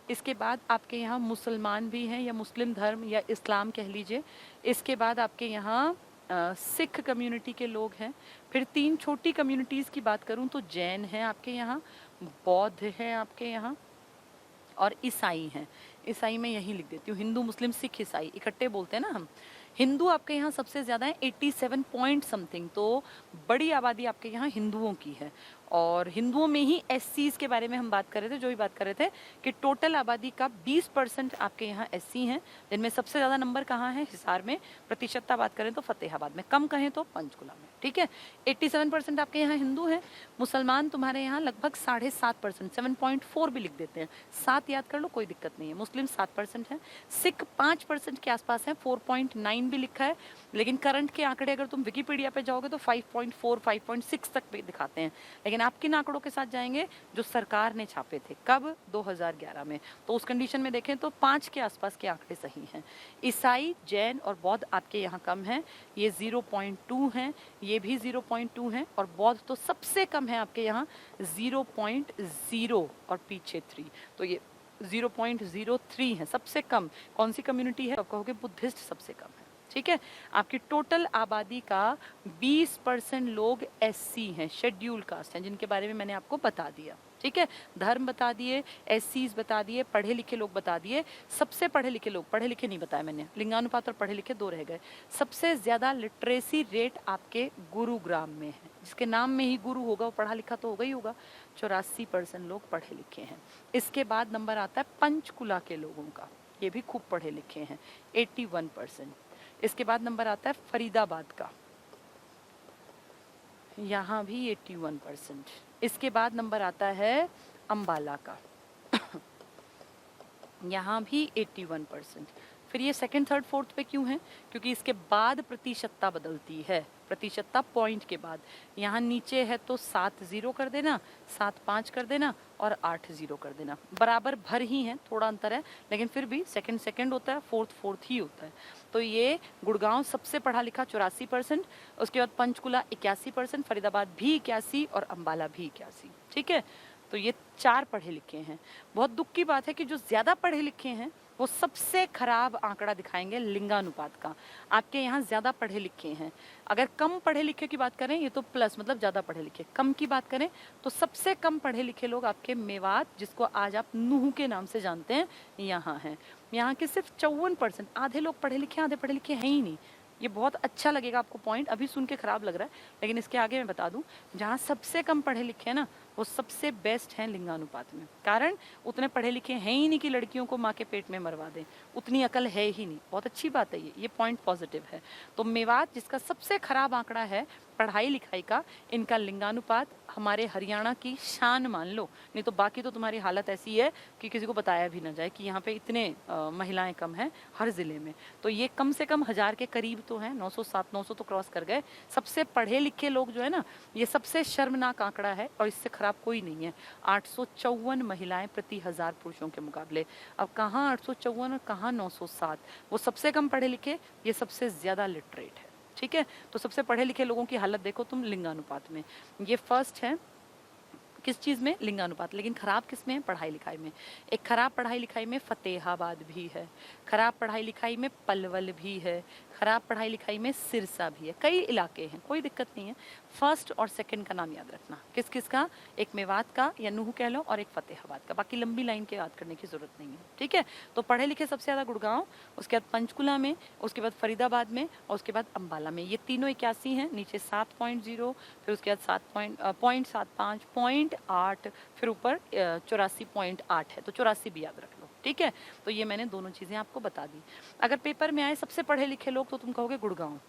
इसके बाद आपके यहाँ मुसलमान भी हैं, या मुस्लिम धर्म या इस्लाम कह लीजिए। इसके बाद आपके यहाँ सिख कम्युनिटी के लोग हैं। फिर 3 छोटी कम्युनिटीज़ की बात करूं तो जैन हैं आपके यहाँ, बौद्ध हैं आपके यहाँ, और ईसाई हैं। ईसाई मैं यहीं लिख देती हूँ, हिंदू मुस्लिम सिख ईसाई इकट्ठे बोलते हैं ना हम। हिंदू आपके यहाँ सबसे ज़्यादा है, 87 पॉइंट समथिंग, तो बड़ी आबादी आपके यहाँ हिंदुओं की है। और हिंदुओं में ही एससीज के बारे में हम बात कर रहे थे, जो भी बात कर रहे थे कि टोटल आबादी का 20% आपके यहाँ एससी हैं, जिनमें सबसे ज़्यादा नंबर कहाँ है, हिसार में। प्रतिशतता बात करें तो फतेहाबाद में, कम कहें तो पंचकुला में। ठीक है, 87% आपके यहाँ हिंदू हैं। मुसलमान तुम्हारे यहाँ लगभग 7.5%, 7.4 भी लिख देते हैं, 7 याद कर लो, कोई दिक्कत नहीं है। मुस्लिम 7% है, सिख 5% के आसपास है, 4.9 भी लिखा है, लेकिन करंट के आंकड़े अगर तुम विकिपीडिया पे जाओगे तो 5.4, 5.6 तक भी दिखाते हैं। लेकिन आप किन आंकड़ों के साथ जाएंगे, जो सरकार ने छापे थे, कब, 2011 में, तो उस कंडीशन में देखें तो 5 के आसपास के आंकड़े सही हैं। ईसाई, जैन और बौद्ध आपके यहाँ कम हैं, ये 0.2 हैं, ये भी 0.2 हैं, और बौद्ध तो सबसे कम है आपके यहाँ 0.0 और पीछे 3, तो ये 0.03 है सबसे कम। कौन सी कम्युनिटी है, आप कहोगे बुद्धिस्ट सबसे कम है। ठीक है, आपकी टोटल आबादी का 20% लोग एससी हैं, शेड्यूल कास्ट हैं, जिनके बारे में मैंने आपको बता दिया। ठीक है, धर्म बता दिए, एससीज बता दिए, पढ़े लिखे लोग बता दिए। सबसे पढ़े लिखे लोग, पढ़े लिखे नहीं बताया मैंने, लिंगानुपात और पढ़े लिखे 2 रह गए। सबसे ज़्यादा लिटरेसी रेट आपके गुरुग्राम में है, जिसके नाम में ही गुरु होगा वो पढ़ा लिखा तो होगा ही होगा, 84% लोग पढ़े लिखे हैं। इसके बाद नंबर आता है पंचकुला के लोगों का, ये भी खूब पढ़े लिखे हैं, 81%। इसके बाद नंबर आता है फरीदाबाद का, यहाँ भी 81%। इसके बाद नंबर आता है अंबाला का, यहाँ भी 81%। फिर ये सेकंड, थर्ड, फोर्थ पे क्यों है, क्योंकि इसके बाद प्रतिशतता बदलती है, प्रतिशतता पॉइंट के बाद। यहाँ नीचे है तो 7 0 कर देना, 7 5 कर देना और 8 0 कर देना, बराबर भर ही है, थोड़ा अंतर है, लेकिन फिर भी सेकंड सेकंड होता है, फोर्थ फोर्थ ही होता है। तो ये गुड़गांव सबसे पढ़ा लिखा 84%, उसके बाद पंचकुला 81%, फरीदाबाद भी 81 और अंबाला भी 81। ठीक है, तो ये 4 पढ़े लिखे हैं। बहुत दुख की बात है कि जो ज़्यादा पढ़े लिखे हैं वो सबसे खराब आंकड़ा दिखाएंगे लिंगानुपात का। आपके यहाँ ज़्यादा पढ़े लिखे हैं। अगर कम पढ़े लिखे की बात करें, ये तो प्लस मतलब ज़्यादा पढ़े लिखे, कम की बात करें तो सबसे कम पढ़े लिखे लोग आपके मेवात, जिसको आज आप नूह के नाम से जानते हैं, यहाँ हैं। यहाँ के सिर्फ 54%, आधे लोग पढ़े लिखे, आधे पढ़े लिखे हैं ही नहीं। ये बहुत अच्छा लगेगा आपको पॉइंट, अभी सुन के खराब लग रहा है, लेकिन इसके आगे मैं बता दूं, जहाँ सबसे कम पढ़े लिखे हैं ना, वो सबसे बेस्ट हैं लिंगानुपात में। कारण उतने पढ़े लिखे हैं ही नहीं कि लड़कियों को माँ के पेट में मरवा दें, उतनी अकल है ही नहीं। बहुत अच्छी बात है, ये पॉइंट पॉजिटिव है। तो मेवात, जिसका सबसे खराब आंकड़ा है पढ़ाई लिखाई का, इनका लिंगानुपात हमारे हरियाणा की शान मान लो, नहीं तो बाकी तो तुम्हारी हालत ऐसी है कि किसी को बताया भी ना जाए कि यहाँ पे इतने महिलाएं कम हैं हर ज़िले में। तो ये कम से कम 1000 के करीब तो हैं, 900 तो क्रॉस कर गए। सबसे पढ़े लिखे लोग जो है ना, ये सबसे शर्मनाक आंकड़ा है और इससे खराब कोई नहीं है। 854 महिलाएं प्रति 1000 पुरुषों के मुकाबले। अब कहाँ 854 और कहाँ 907, वो सबसे कम पढ़े लिखे, ये सबसे ज़्यादा लिटरेट है। ठीक है, तो सबसे पढ़े लिखे लोगों की हालत देखो तुम लिंगानुपात में, ये फर्स्ट है किस चीज़ में, लिंगानुपात। लेकिन खराब किस में है, पढ़ाई लिखाई में। एक खराब पढ़ाई लिखाई में फतेहाबाद भी है, खराब पढ़ाई लिखाई में पलवल भी है, खराब पढ़ाई लिखाई में सिरसा भी है। कई इलाके हैं, कोई दिक्कत नहीं है। फर्स्ट और सेकंड का नाम याद रखना, किस किस का, एक मेवात का या नूह कह लो और एक फतेहाबाद का। बाकी लंबी लाइन के याद करने की जरूरत नहीं है। ठीक है, तो पढ़े लिखे सबसे ज़्यादा गुड़गांव, उसके बाद पंचकुला में, उसके बाद फरीदाबाद में और उसके बाद अम्बाला में। ये तीनों 81 हैं, नीचे 7.0, फिर उसके बाद 7.75, 0.8, फिर ऊपर 84.8 है, तो 84 भी याद रख लो। ठीक है, तो ये मैंने दोनों चीज़ें आपको बता दी। अगर पेपर में आए सबसे पढ़े लिखे लोग तो तुम कहोगे गुड़गांव,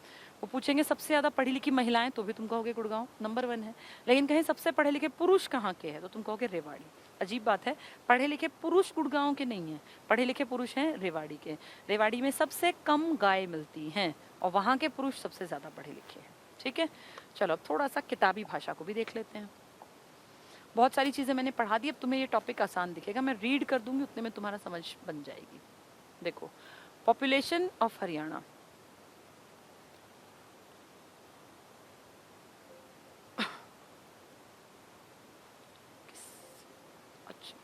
वो पूछेंगे सबसे ज़्यादा पढ़ी लिखी महिलाएं तो भी तुम कहोगे गुड़गांव नंबर 1 है। लेकिन कहीं सबसे पढ़े लिखे पुरुष कहाँ के हैं तो तुम कहोगे रेवाड़ी। अजीब बात है, पढ़े लिखे पुरुष गुड़गांव के नहीं हैं, पढ़े लिखे पुरुष हैं रेवाड़ी के। रेवाड़ी में सबसे कम गाय मिलती हैं और वहाँ के पुरुष सबसे ज़्यादा पढ़े लिखे हैं। ठीक है, चलो अब थोड़ा सा किताबी भाषा को भी देख लेते हैं। बहुत सारी चीज़ें मैंने पढ़ा दी, अब तुम्हें ये टॉपिक आसान दिखेगा, मैं रीड कर दूंगी उतने में तुम्हारा समझ बन जाएगी। देखो, पॉपुलेशन ऑफ हरियाणा, अच्छा,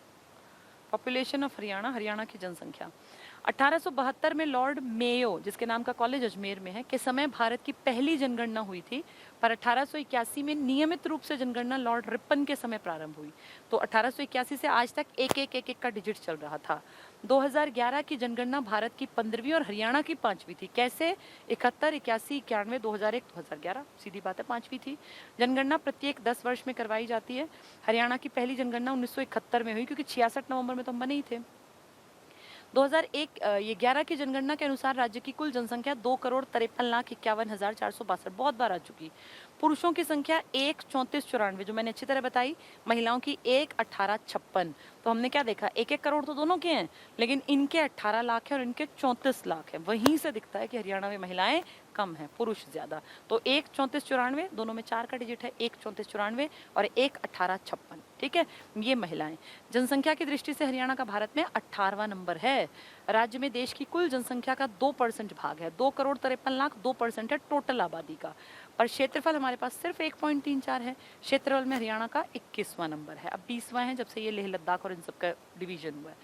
पॉपुलेशन ऑफ हरियाणा, हरियाणा की जनसंख्या। 1872 में लॉर्ड मेयो, जिसके नाम का कॉलेज अजमेर में है, के समय भारत की पहली जनगणना हुई थी, पर 1881 में नियमित रूप से जनगणना लॉर्ड रिपन के समय प्रारंभ हुई। तो 1881 से आज तक एक एक का डिजिट चल रहा था। 2011 की जनगणना भारत की 15वीं और हरियाणा की 5वीं थी। कैसे, 71, 81, 91, 2001, 2011, सीधी बात है 5वीं थी। जनगणना प्रत्येक 10 वर्ष में करवाई जाती है। हरियाणा की पहली जनगणना 1971 में हुई, क्योंकि 66 नवंबर में तो हम बने ही थे। 2001 ये 11 की जनगणना के अनुसार राज्य की कुल जनसंख्या 2,53,51,462, बहुत बार आ चुकी। पुरुषों की संख्या 1,34,94, जो मैंने अच्छी तरह बताई। महिलाओं की 1,18,56। तो हमने क्या देखा, 1-1 करोड़ तो दोनों के हैं, लेकिन इनके 18 लाख है और इनके 34 लाख है। वहीं से दिखता है कि हरियाणा में महिलाएं कम है, पुरुष ज्यादा। तो 1,34,94, दोनों में 4 का डिजिट है, 1,34,94 और 1,18,56। ठीक है, ये महिलाएं। जनसंख्या की दृष्टि से हरियाणा का भारत में 18वां नंबर है। राज्य में देश की कुल जनसंख्या का 2% भाग है, 2,53,00,000, 2% है टोटल आबादी का। पर क्षेत्रफल हमारे पास सिर्फ 1.34 है। क्षेत्रफल में हरियाणा का 21वां नंबर है, अब 20वां है जब से ये लेह लद्दाख और इन सब का डिवीजन हुआ है।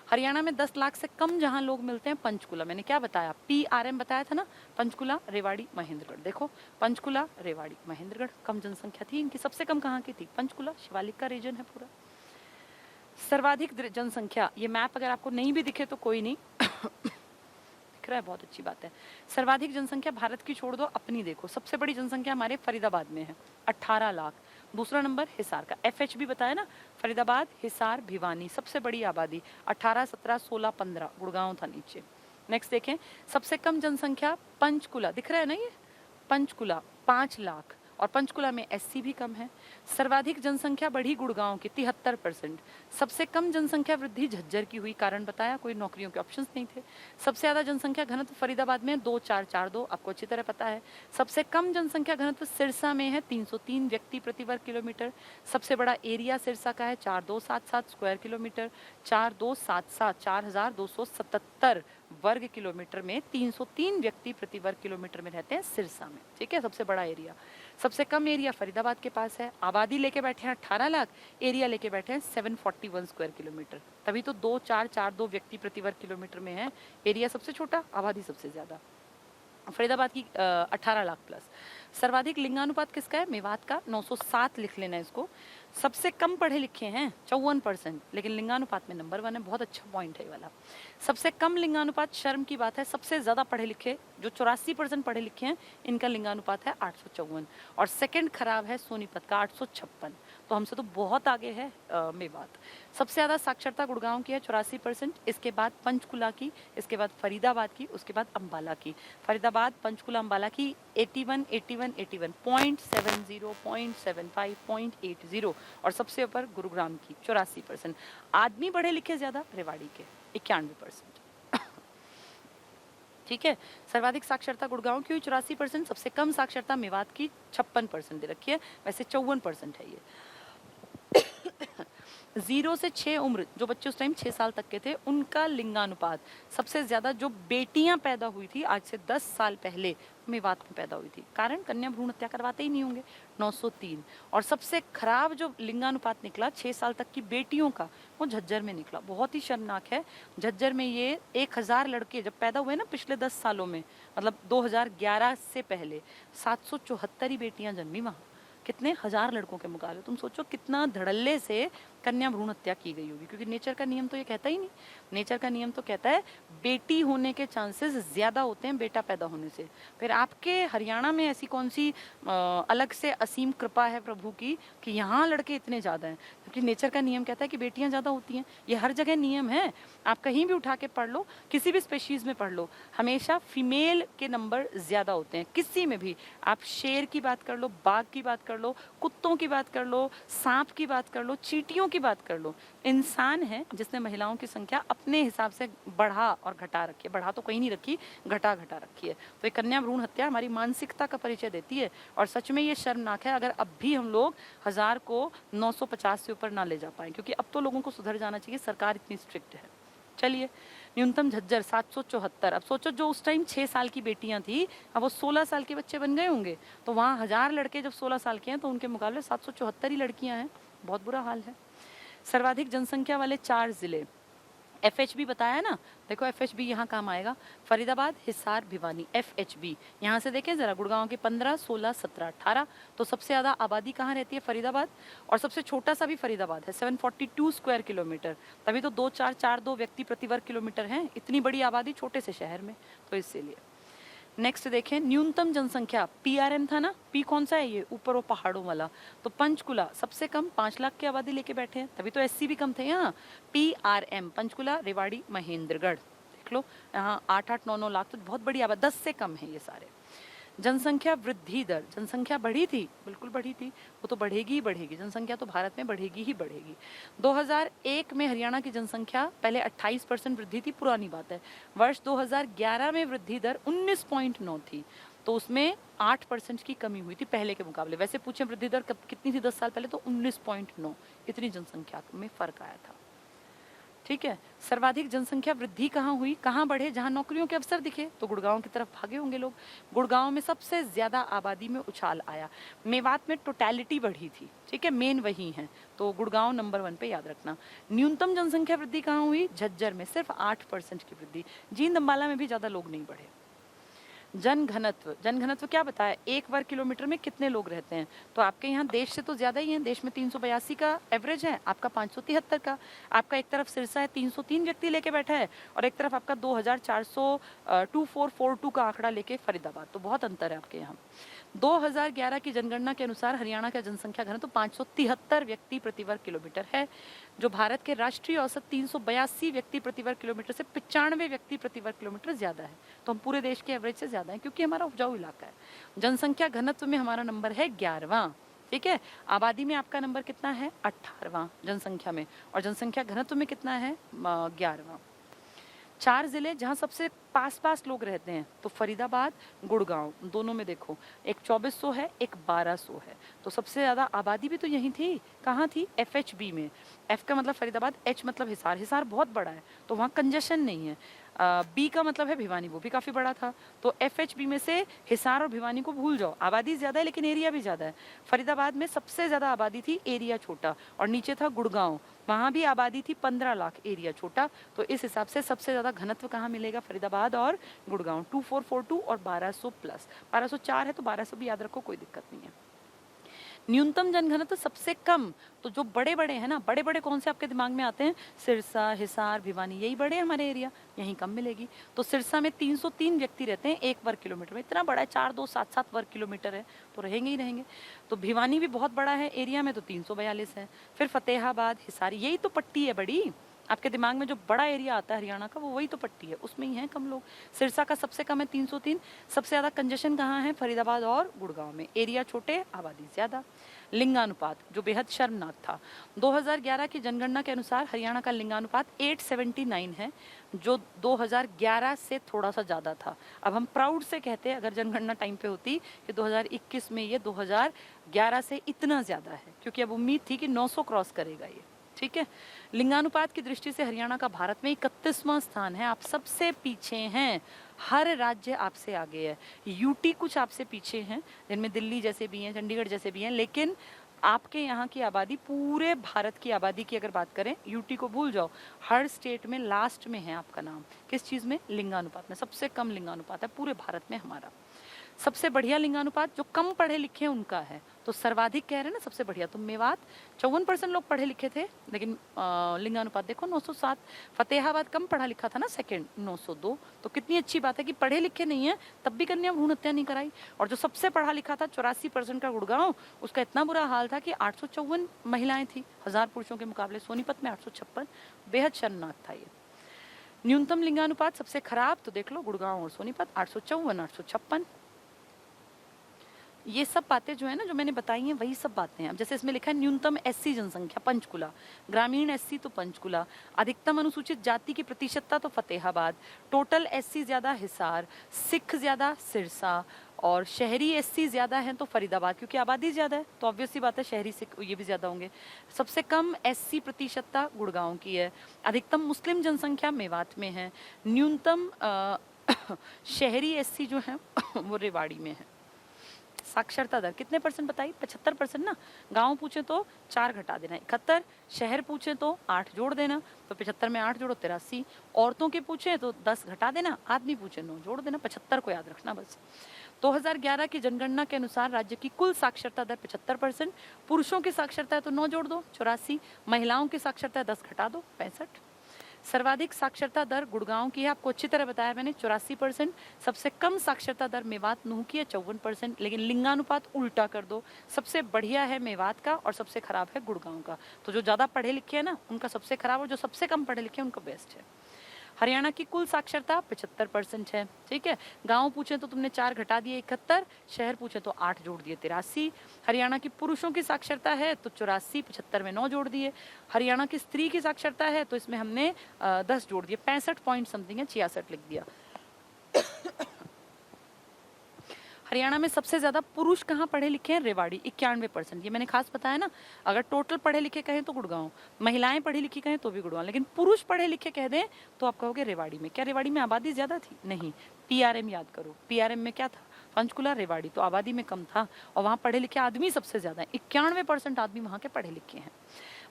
हरियाणा में 10 लाख से कम जहां लोग मिलते हैं, पंचकुला, मैंने क्या बताया, PRM बताया था ना, पंचकुला, रेवाड़ी, महेंद्रगढ़। देखो, पंचकुला, रेवाड़ी, महेंद्रगढ़, कम जनसंख्या थी इनकी। सबसे कम कहाँ की थी, पंचकुला, शिवालिक का रीजन है पूरा। सर्वाधिक जनसंख्या, ये मैप अगर आपको नहीं भी दिखे तो कोई नहीं दिख रहा है, बहुत अच्छी बात है। सर्वाधिक जनसंख्या भारत की छोड़ दो, अपनी देखो। सबसे बड़ी जनसंख्या हमारे फरीदाबाद में है, 18 लाख। दूसरा नंबर हिसार का, FH भी बताया ना, फरीदाबाद, हिसार, भिवानी, सबसे बड़ी आबादी 18, 17, 16, 15। गुड़गांव था नीचे। नेक्स्ट देखें, सबसे कम जनसंख्या पंचकुला, दिख रहा है ना ये, पंचकुला 5 लाख, और पंचकुला में SC भी कम है। सर्वाधिक जनसंख्या बढ़ी गुड़गांव की 73%। सबसे कम जनसंख्या वृद्धि झज्जर की हुई, कारण बताया, कोई नौकरियों के ऑप्शंस नहीं थे। सबसे ज्यादा जनसंख्या घनत्व फरीदाबाद में 2,442, आपको अच्छी तरह पता है। सबसे कम जनसंख्या घनत्व सिरसा में है, 303 व्यक्ति प्रति वर्ग किलोमीटर। सबसे बड़ा एरिया सिरसा का है 4,277 स्क्वायर किलोमीटर, 4,277, 4,277 वर्ग किलोमीटर में 303 व्यक्ति प्रति वर्ग किलोमीटर में रहते हैं सिरसा में। ठीक है, सबसे बड़ा एरिया। सबसे कम एरिया फरीदाबाद के पास है। आबादी लेके बैठे हैं 18 लाख, एरिया लेके बैठे हैं 741 स्क्वायर किलोमीटर। तभी तो 2,442 व्यक्ति प्रति वर्ग किलोमीटर में है। एरिया सबसे छोटा, आबादी सबसे ज्यादा। फरीदाबाद की 18 लाख प्लस। सर्वाधिक लिंगानुपात किसका है, मेवात का, 907 लिख लेना इसको। सबसे कम पढ़े लिखे हैं 54%, लेकिन लिंगानुपात में नंबर 1 है, बहुत अच्छा पॉइंट है ये वाला। सबसे कम लिंगानुपात, शर्म की बात है, सबसे ज्यादा पढ़े लिखे जो 84% पढ़े लिखे हैं, इनका लिंगानुपात है 854। और सेकंड खराब है सोनीपत का 856, तो हमसे तो बहुत आगे है मेवात। सबसे ज्यादा साक्षरता गुड़गांव की है 84%, इसके बाद पंचकुला की, इसके बाद फरीदाबाद की, उसके बाद अम्बाला की। फरीदाबाद, पंचकुला, अम्बाला की 81, 81, 81, 0.70, 0.75, 0.80 और सबसे ऊपर गुरुग्राम की 84%। आदमी पढ़े लिखे ज्यादा रेवाड़ी के 91%। ठीक है, सर्वाधिक साक्षरता गुड़गांव की 84%, सबसे कम साक्षरता मेवात की 56% दे रखी है, वैसे 54% है ये। 0 से 6 उम्र जो बच्चे उस टाइम 6 साल तक के थे, उनका लिंगानुपात सबसे ज्यादा जो बेटियां पैदा हुई थी आज से 10 साल पहले मेवात में पैदा हुई थी। कारण कन्या भ्रूण हत्या करवाते ही नहीं होंगे, 903। और सबसे खराब जो लिंगानुपात निकला 6 साल तक की बेटियों का, वो झज्जर में निकला। बहुत ही शर्मनाक है। झज्जर में ये 1000 लड़के जब पैदा हुए ना पिछले 10 सालों में, मतलब 2011 से पहले 774 ही बेटियां जन्मी वहां। कितने हजार लड़कों के मुकाबले। तुम सोचो कितना धड़ल्ले से कन्या भ्रूण हत्या की गई होगी, क्योंकि नेचर का नियम तो ये कहता ही नहीं। नेचर का नियम तो कहता है बेटी होने के चांसेस ज्यादा होते हैं बेटा पैदा होने से। फिर आपके हरियाणा में ऐसी कौन सी अलग से असीम कृपा है प्रभु की कि यहाँ लड़के इतने ज्यादा हैं, क्योंकि नेचर का नियम कहता है कि बेटियां ज्यादा होती हैं। ये हर जगह नियम है, आप कहीं भी उठा के पढ़ लो, किसी भी स्पेशीज में पढ़ लो, हमेशा फीमेल के नंबर ज्यादा होते हैं किसी में भी। आप शेर की बात कर लो, बाघ की बात कर लो, कुत्तों की बात कर लो, सांप की बात कर लो, चींटियों की बात कर लो। इंसान है जिसने महिलाओं की संख्या अपने हिसाब से बढ़ा और घटा रखी है। बढ़ा तो कहीं नहीं रखी, घटा घटा रखी है। तो ये कन्या भ्रूण हत्या हमारी मानसिकता का परिचय देती है, और सच में ये शर्मनाक है अगर अब भी हम लोग 1000 को 950 से ऊपर ना ले जा पाए, क्योंकि अब तो लोगों को सुधर जाना चाहिए, सरकार इतनी स्ट्रिक्ट है। चलिए, न्यूनतम झज्जर 774। अब सोचो जो उस टाइम 6 साल की बेटियां थी, अब वो 16 साल के बच्चे बन गए होंगे। तो वहाँ 1000 लड़के जब 16 साल के हैं तो उनके मुकाबले 774 ही लड़कियां हैं। बहुत बुरा हाल है। सर्वाधिक जनसंख्या वाले 4 जिले, FHB बताया ना, देखो FHB यहाँ काम आएगा। फरीदाबाद, हिसार, भिवानी, FHB। यहाँ से देखें जरा, गुड़गांव के 15, 16, 17, 18। तो सबसे ज्यादा आबादी कहाँ रहती है? फरीदाबाद। और सबसे छोटा सा भी फरीदाबाद है, 742 स्क्वायर किलोमीटर। तभी तो 2442 व्यक्ति प्रति वर्ग किलोमीटर हैं। इतनी बड़ी आबादी छोटे से शहर में, तो इसीलिए। नेक्स्ट देखें, न्यूनतम जनसंख्या, PRM था ना, P कौन सा है? ये ऊपर वो पहाड़ों वाला। तो पंचकुला सबसे कम 5 लाख की आबादी लेके बैठे हैं, तभी तो SC भी कम थे यहाँ। PRM पंचकुला, रेवाड़ी, महेंद्रगढ़। देख लो यहाँ 8-8, 9-9 लाख, तो बहुत बड़ी आबादी, 10 से कम है ये सारे। जनसंख्या वृद्धि दर, जनसंख्या बढ़ी थी, बिल्कुल बढ़ी थी, वो तो बढ़ेगी ही बढ़ेगी। जनसंख्या तो भारत में बढ़ेगी ही बढ़ेगी। 2001 में हरियाणा की जनसंख्या पहले 28% वृद्धि थी, पुरानी बात है। वर्ष 2011 में वृद्धि दर 19.9 थी, तो उसमें 8% की कमी हुई थी पहले के मुकाबले। वैसे पूछे वृद्धि दर कितनी थी 10 साल पहले, तो 19.9, इतनी जनसंख्या में फर्क आया था। ठीक है, सर्वाधिक जनसंख्या वृद्धि कहाँ हुई, कहाँ बढ़े? जहाँ नौकरियों के अवसर दिखे, तो गुड़गांव की तरफ भागे होंगे लोग। गुड़गांव में सबसे ज्यादा आबादी में उछाल आया। मेवात में टोटलिटी बढ़ी थी, ठीक है, मेन वही है, तो गुड़गांव नंबर 1 पे याद रखना। न्यूनतम जनसंख्या वृद्धि कहाँ हुई? झज्जर में, सिर्फ 8% की वृद्धि। जींद अंबाला में भी ज्यादा लोग नहीं बढ़े। जनघनत्व, जनघनत्व क्या बताया? 1 वर्ग किलोमीटर में कितने लोग रहते हैं? तो आपके यहाँ देश से तो ज्यादा ही है, देश में 382 का एवरेज है, आपका 573 का। आपका एक तरफ सिरसा है 303 व्यक्ति लेके बैठा है, और एक तरफ आपका 2442 का आंकड़ा लेके फरीदाबाद। तो बहुत अंतर है आपके यहाँ। 2011 की जनगणना के अनुसार हरियाणा का जनसंख्या घनत्व 573 व्यक्ति प्रति वर्ग किलोमीटर है, जो भारत के राष्ट्रीय औसत 382 व्यक्ति प्रति वर्ग किलोमीटर से 95 व्यक्ति प्रति वर्ग किलोमीटर ज्यादा है। तो हम पूरे देश के एवरेज से ज्यादा है, क्योंकि हमारा उपजाऊ इलाका है। जनसंख्या घनत्व में हमारा नंबर है 11वां। ठीक है, आबादी में आपका नंबर कितना है? 18वां जनसंख्या में, और जनसंख्या घनत्व में कितना है? 11वां। 4 जिले जहाँ सबसे पास लोग रहते हैं, तो फरीदाबाद, गुड़गांव, दोनों में देखो, एक 2400 है, एक 1200 है। तो सबसे ज्यादा आबादी भी तो यही थी। कहाँ थी? FHB में। F का मतलब फरीदाबाद, H मतलब हिसार। हिसार बहुत बड़ा है, तो वहाँ कंजेशन नहीं है। B का मतलब है भिवानी, वो भी काफी बड़ा था। तो FHB में से हिसार और भिवानी को भूल जाओ, आबादी ज्यादा है लेकिन एरिया भी ज्यादा है। फरीदाबाद में सबसे ज्यादा आबादी थी, एरिया छोटा, और नीचे था गुड़गांव, वहां भी आबादी थी 15 लाख, एरिया छोटा। तो इस हिसाब से सबसे ज्यादा घनत्व कहाँ मिलेगा? फरीदाबाद और गुड़गांव। 2442 और 1200 प्लस। 1204 है तो 1200 भी याद रखो, कोई दिक्कत नहीं है। न्यूनतम जनघनत्व सबसे कम, तो जो बड़े बड़े हैं ना, बड़े बड़े कौन से आपके दिमाग में आते हैं? सिरसा, हिसार, भिवानी, यही बड़े हैं हमारे एरिया, यहीं कम मिलेगी। तो सिरसा में 303 व्यक्ति रहते हैं 1 वर्ग किलोमीटर में, इतना बड़ा है, 4, 2, 7, 7 वर्ग किलोमीटर है, तो रहेंगे ही रहेंगे। तो भिवानी भी बहुत बड़ा है एरिया में, तो 342 है। फिर फतेहाबाद, हिसार, यही तो पट्टी है बड़ी। आपके दिमाग में जो बड़ा एरिया आता है हरियाणा का वो वही तो पट्टी है, उसमें ही हैं कम लोग। सिरसा का सबसे कम है 303। सबसे ज़्यादा कंजेशन कहाँ है? फरीदाबाद और गुड़गांव में। एरिया छोटे, आबादी ज़्यादा। लिंगानुपात जो बेहद शर्मनाक था, 2011 की जनगणना के अनुसार हरियाणा का लिंगानुपात 879 है, जो 2011 से थोड़ा सा ज़्यादा था। अब हम प्राउड से कहते हैं अगर जनगणना टाइम पे होती कि 2021 में ये 2011 से इतना ज़्यादा है, क्योंकि अब उम्मीद थी कि 900 क्रॉस करेगा ये। ठीक है, लिंगानुपात की दृष्टि से हरियाणा का भारत में 31वां स्थान है। आप सबसे पीछे हैं, हर राज्य आपसे आगे है। यूटी कुछ आपसे पीछे हैं, जिनमें दिल्ली जैसे भी हैं, चंडीगढ़ जैसे भी हैं, लेकिन आपके यहाँ की आबादी, पूरे भारत की आबादी की अगर बात करें, यूटी को भूल जाओ, हर स्टेट में लास्ट में है आपका नाम। किस चीज़ में? लिंगानुपात में। सबसे कम लिंगानुपात है पूरे भारत में हमारा। सबसे बढ़िया लिंगानुपात जो कम पढ़े लिखे हैं उनका है, तो सर्वाधिक कह रहे हैं ना सबसे बढ़िया, तो मेवात 54% लोग पढ़े लिखे थे, लेकिन लिंगानुपात देखो 907। फतेहाबाद कम पढ़ा लिखा था ना, सेकंड 902। तो कितनी अच्छी बात है कि पढ़े लिखे नहीं है तब भी कन्या भ्रूण हत्या नहीं कराई। और जो सबसे पढ़ा लिखा था 84% का गुड़गांव, उसका इतना बुरा हाल था कि 854 महिलाएं थी 1000 पुरुषों के मुकाबले। सोनीपत में 856, बेहद शर्मनाक था ये। न्यूनतम लिंगानुपात सबसे खराब तो देख लो गुड़गांव और सोनीपत, 854 856। ये सब बातें जो है ना जो मैंने बताई हैं वही सब बातें हैं। अब जैसे इसमें लिखा है न्यूनतम एससी जनसंख्या पंचकुला, ग्रामीण एससी तो पंचकुला, अधिकतम अनुसूचित जाति की प्रतिशतता तो फतेहाबाद, टोटल एससी ज्यादा हिसार, सिख ज्यादा सिरसा, और शहरी एससी ज्यादा हैं तो फरीदाबाद, क्योंकि आबादी ज्यादा है तो ऑब्वियस सी बात है शहरी सिख ये भी ज्यादा होंगे। सबसे कम एससी प्रतिशतता गुड़गांव की है। अधिकतम मुस्लिम जनसंख्या मेवात में है। न्यूनतम शहरी एससी जो है वो रेवाड़ी में है। साक्षरता दर कितने परसेंट बताइए? 75% ना। गांव पूछे तो 4 घटा देना 71, शहर पूछे तो 8 जोड़ देना, तो 75 में 8 जोड़ो 83। औरतों के पूछे तो 10 घटा देना, आदमी पूछे 9 जोड़ देना, 75 को याद रखना बस। 2011 की जनगणना के अनुसार राज्य की कुल साक्षरता दर 75%। पुरुषों की साक्षरता है तो 9 जोड़ दो 84, महिलाओं की साक्षरता है 10 घटा दो 65। सर्वाधिक साक्षरता दर गुड़गांव की है, आपको अच्छी तरह बताया मैंने 84%। सबसे कम साक्षरता दर मेवात नूह की है 54%, लेकिन लिंगानुपात उल्टा कर दो, सबसे बढ़िया है मेवात का और सबसे खराब है गुड़गांव का। तो जो ज्यादा पढ़े लिखे हैं ना उनका सबसे खराब, और जो सबसे कम पढ़े लिखे हैं उनका बेस्ट है। हरियाणा की कुल साक्षरता 75% है। ठीक है, गांव पूछे तो तुमने 4 घटा दिए 71, शहर पूछे तो 8 जोड़ दिए 83। हरियाणा की पुरुषों की साक्षरता है तो 84, 75 में 9 जोड़ दिए। हरियाणा की स्त्री की साक्षरता है तो इसमें हमने 10 जोड़ दिए, 65 पॉइंट समथिंग है, 66 लिख दिया। हरियाणा में सबसे ज्यादा पुरुष कहाँ पढ़े लिखे हैं? रेवाड़ी 91%। ये मैंने खास बताया ना, अगर टोटल पढ़े लिखे कहें तो गुड़गांव, महिलाएं पढ़ी लिखी कहें तो भी गुड़गांव, लेकिन पुरुष पढ़े लिखे कह दें तो आप कहोगे रेवाड़ी में। क्या रेवाड़ी में आबादी ज्यादा थी? नहीं। पीआरएम याद करो, पीआरएम में क्या था? पंचकुला रेवाड़ी, तो आबादी में कम था और वहाँ पढ़े लिखे आदमी सबसे ज्यादा है, 91% आदमी वहाँ के पढ़े लिखे हैं।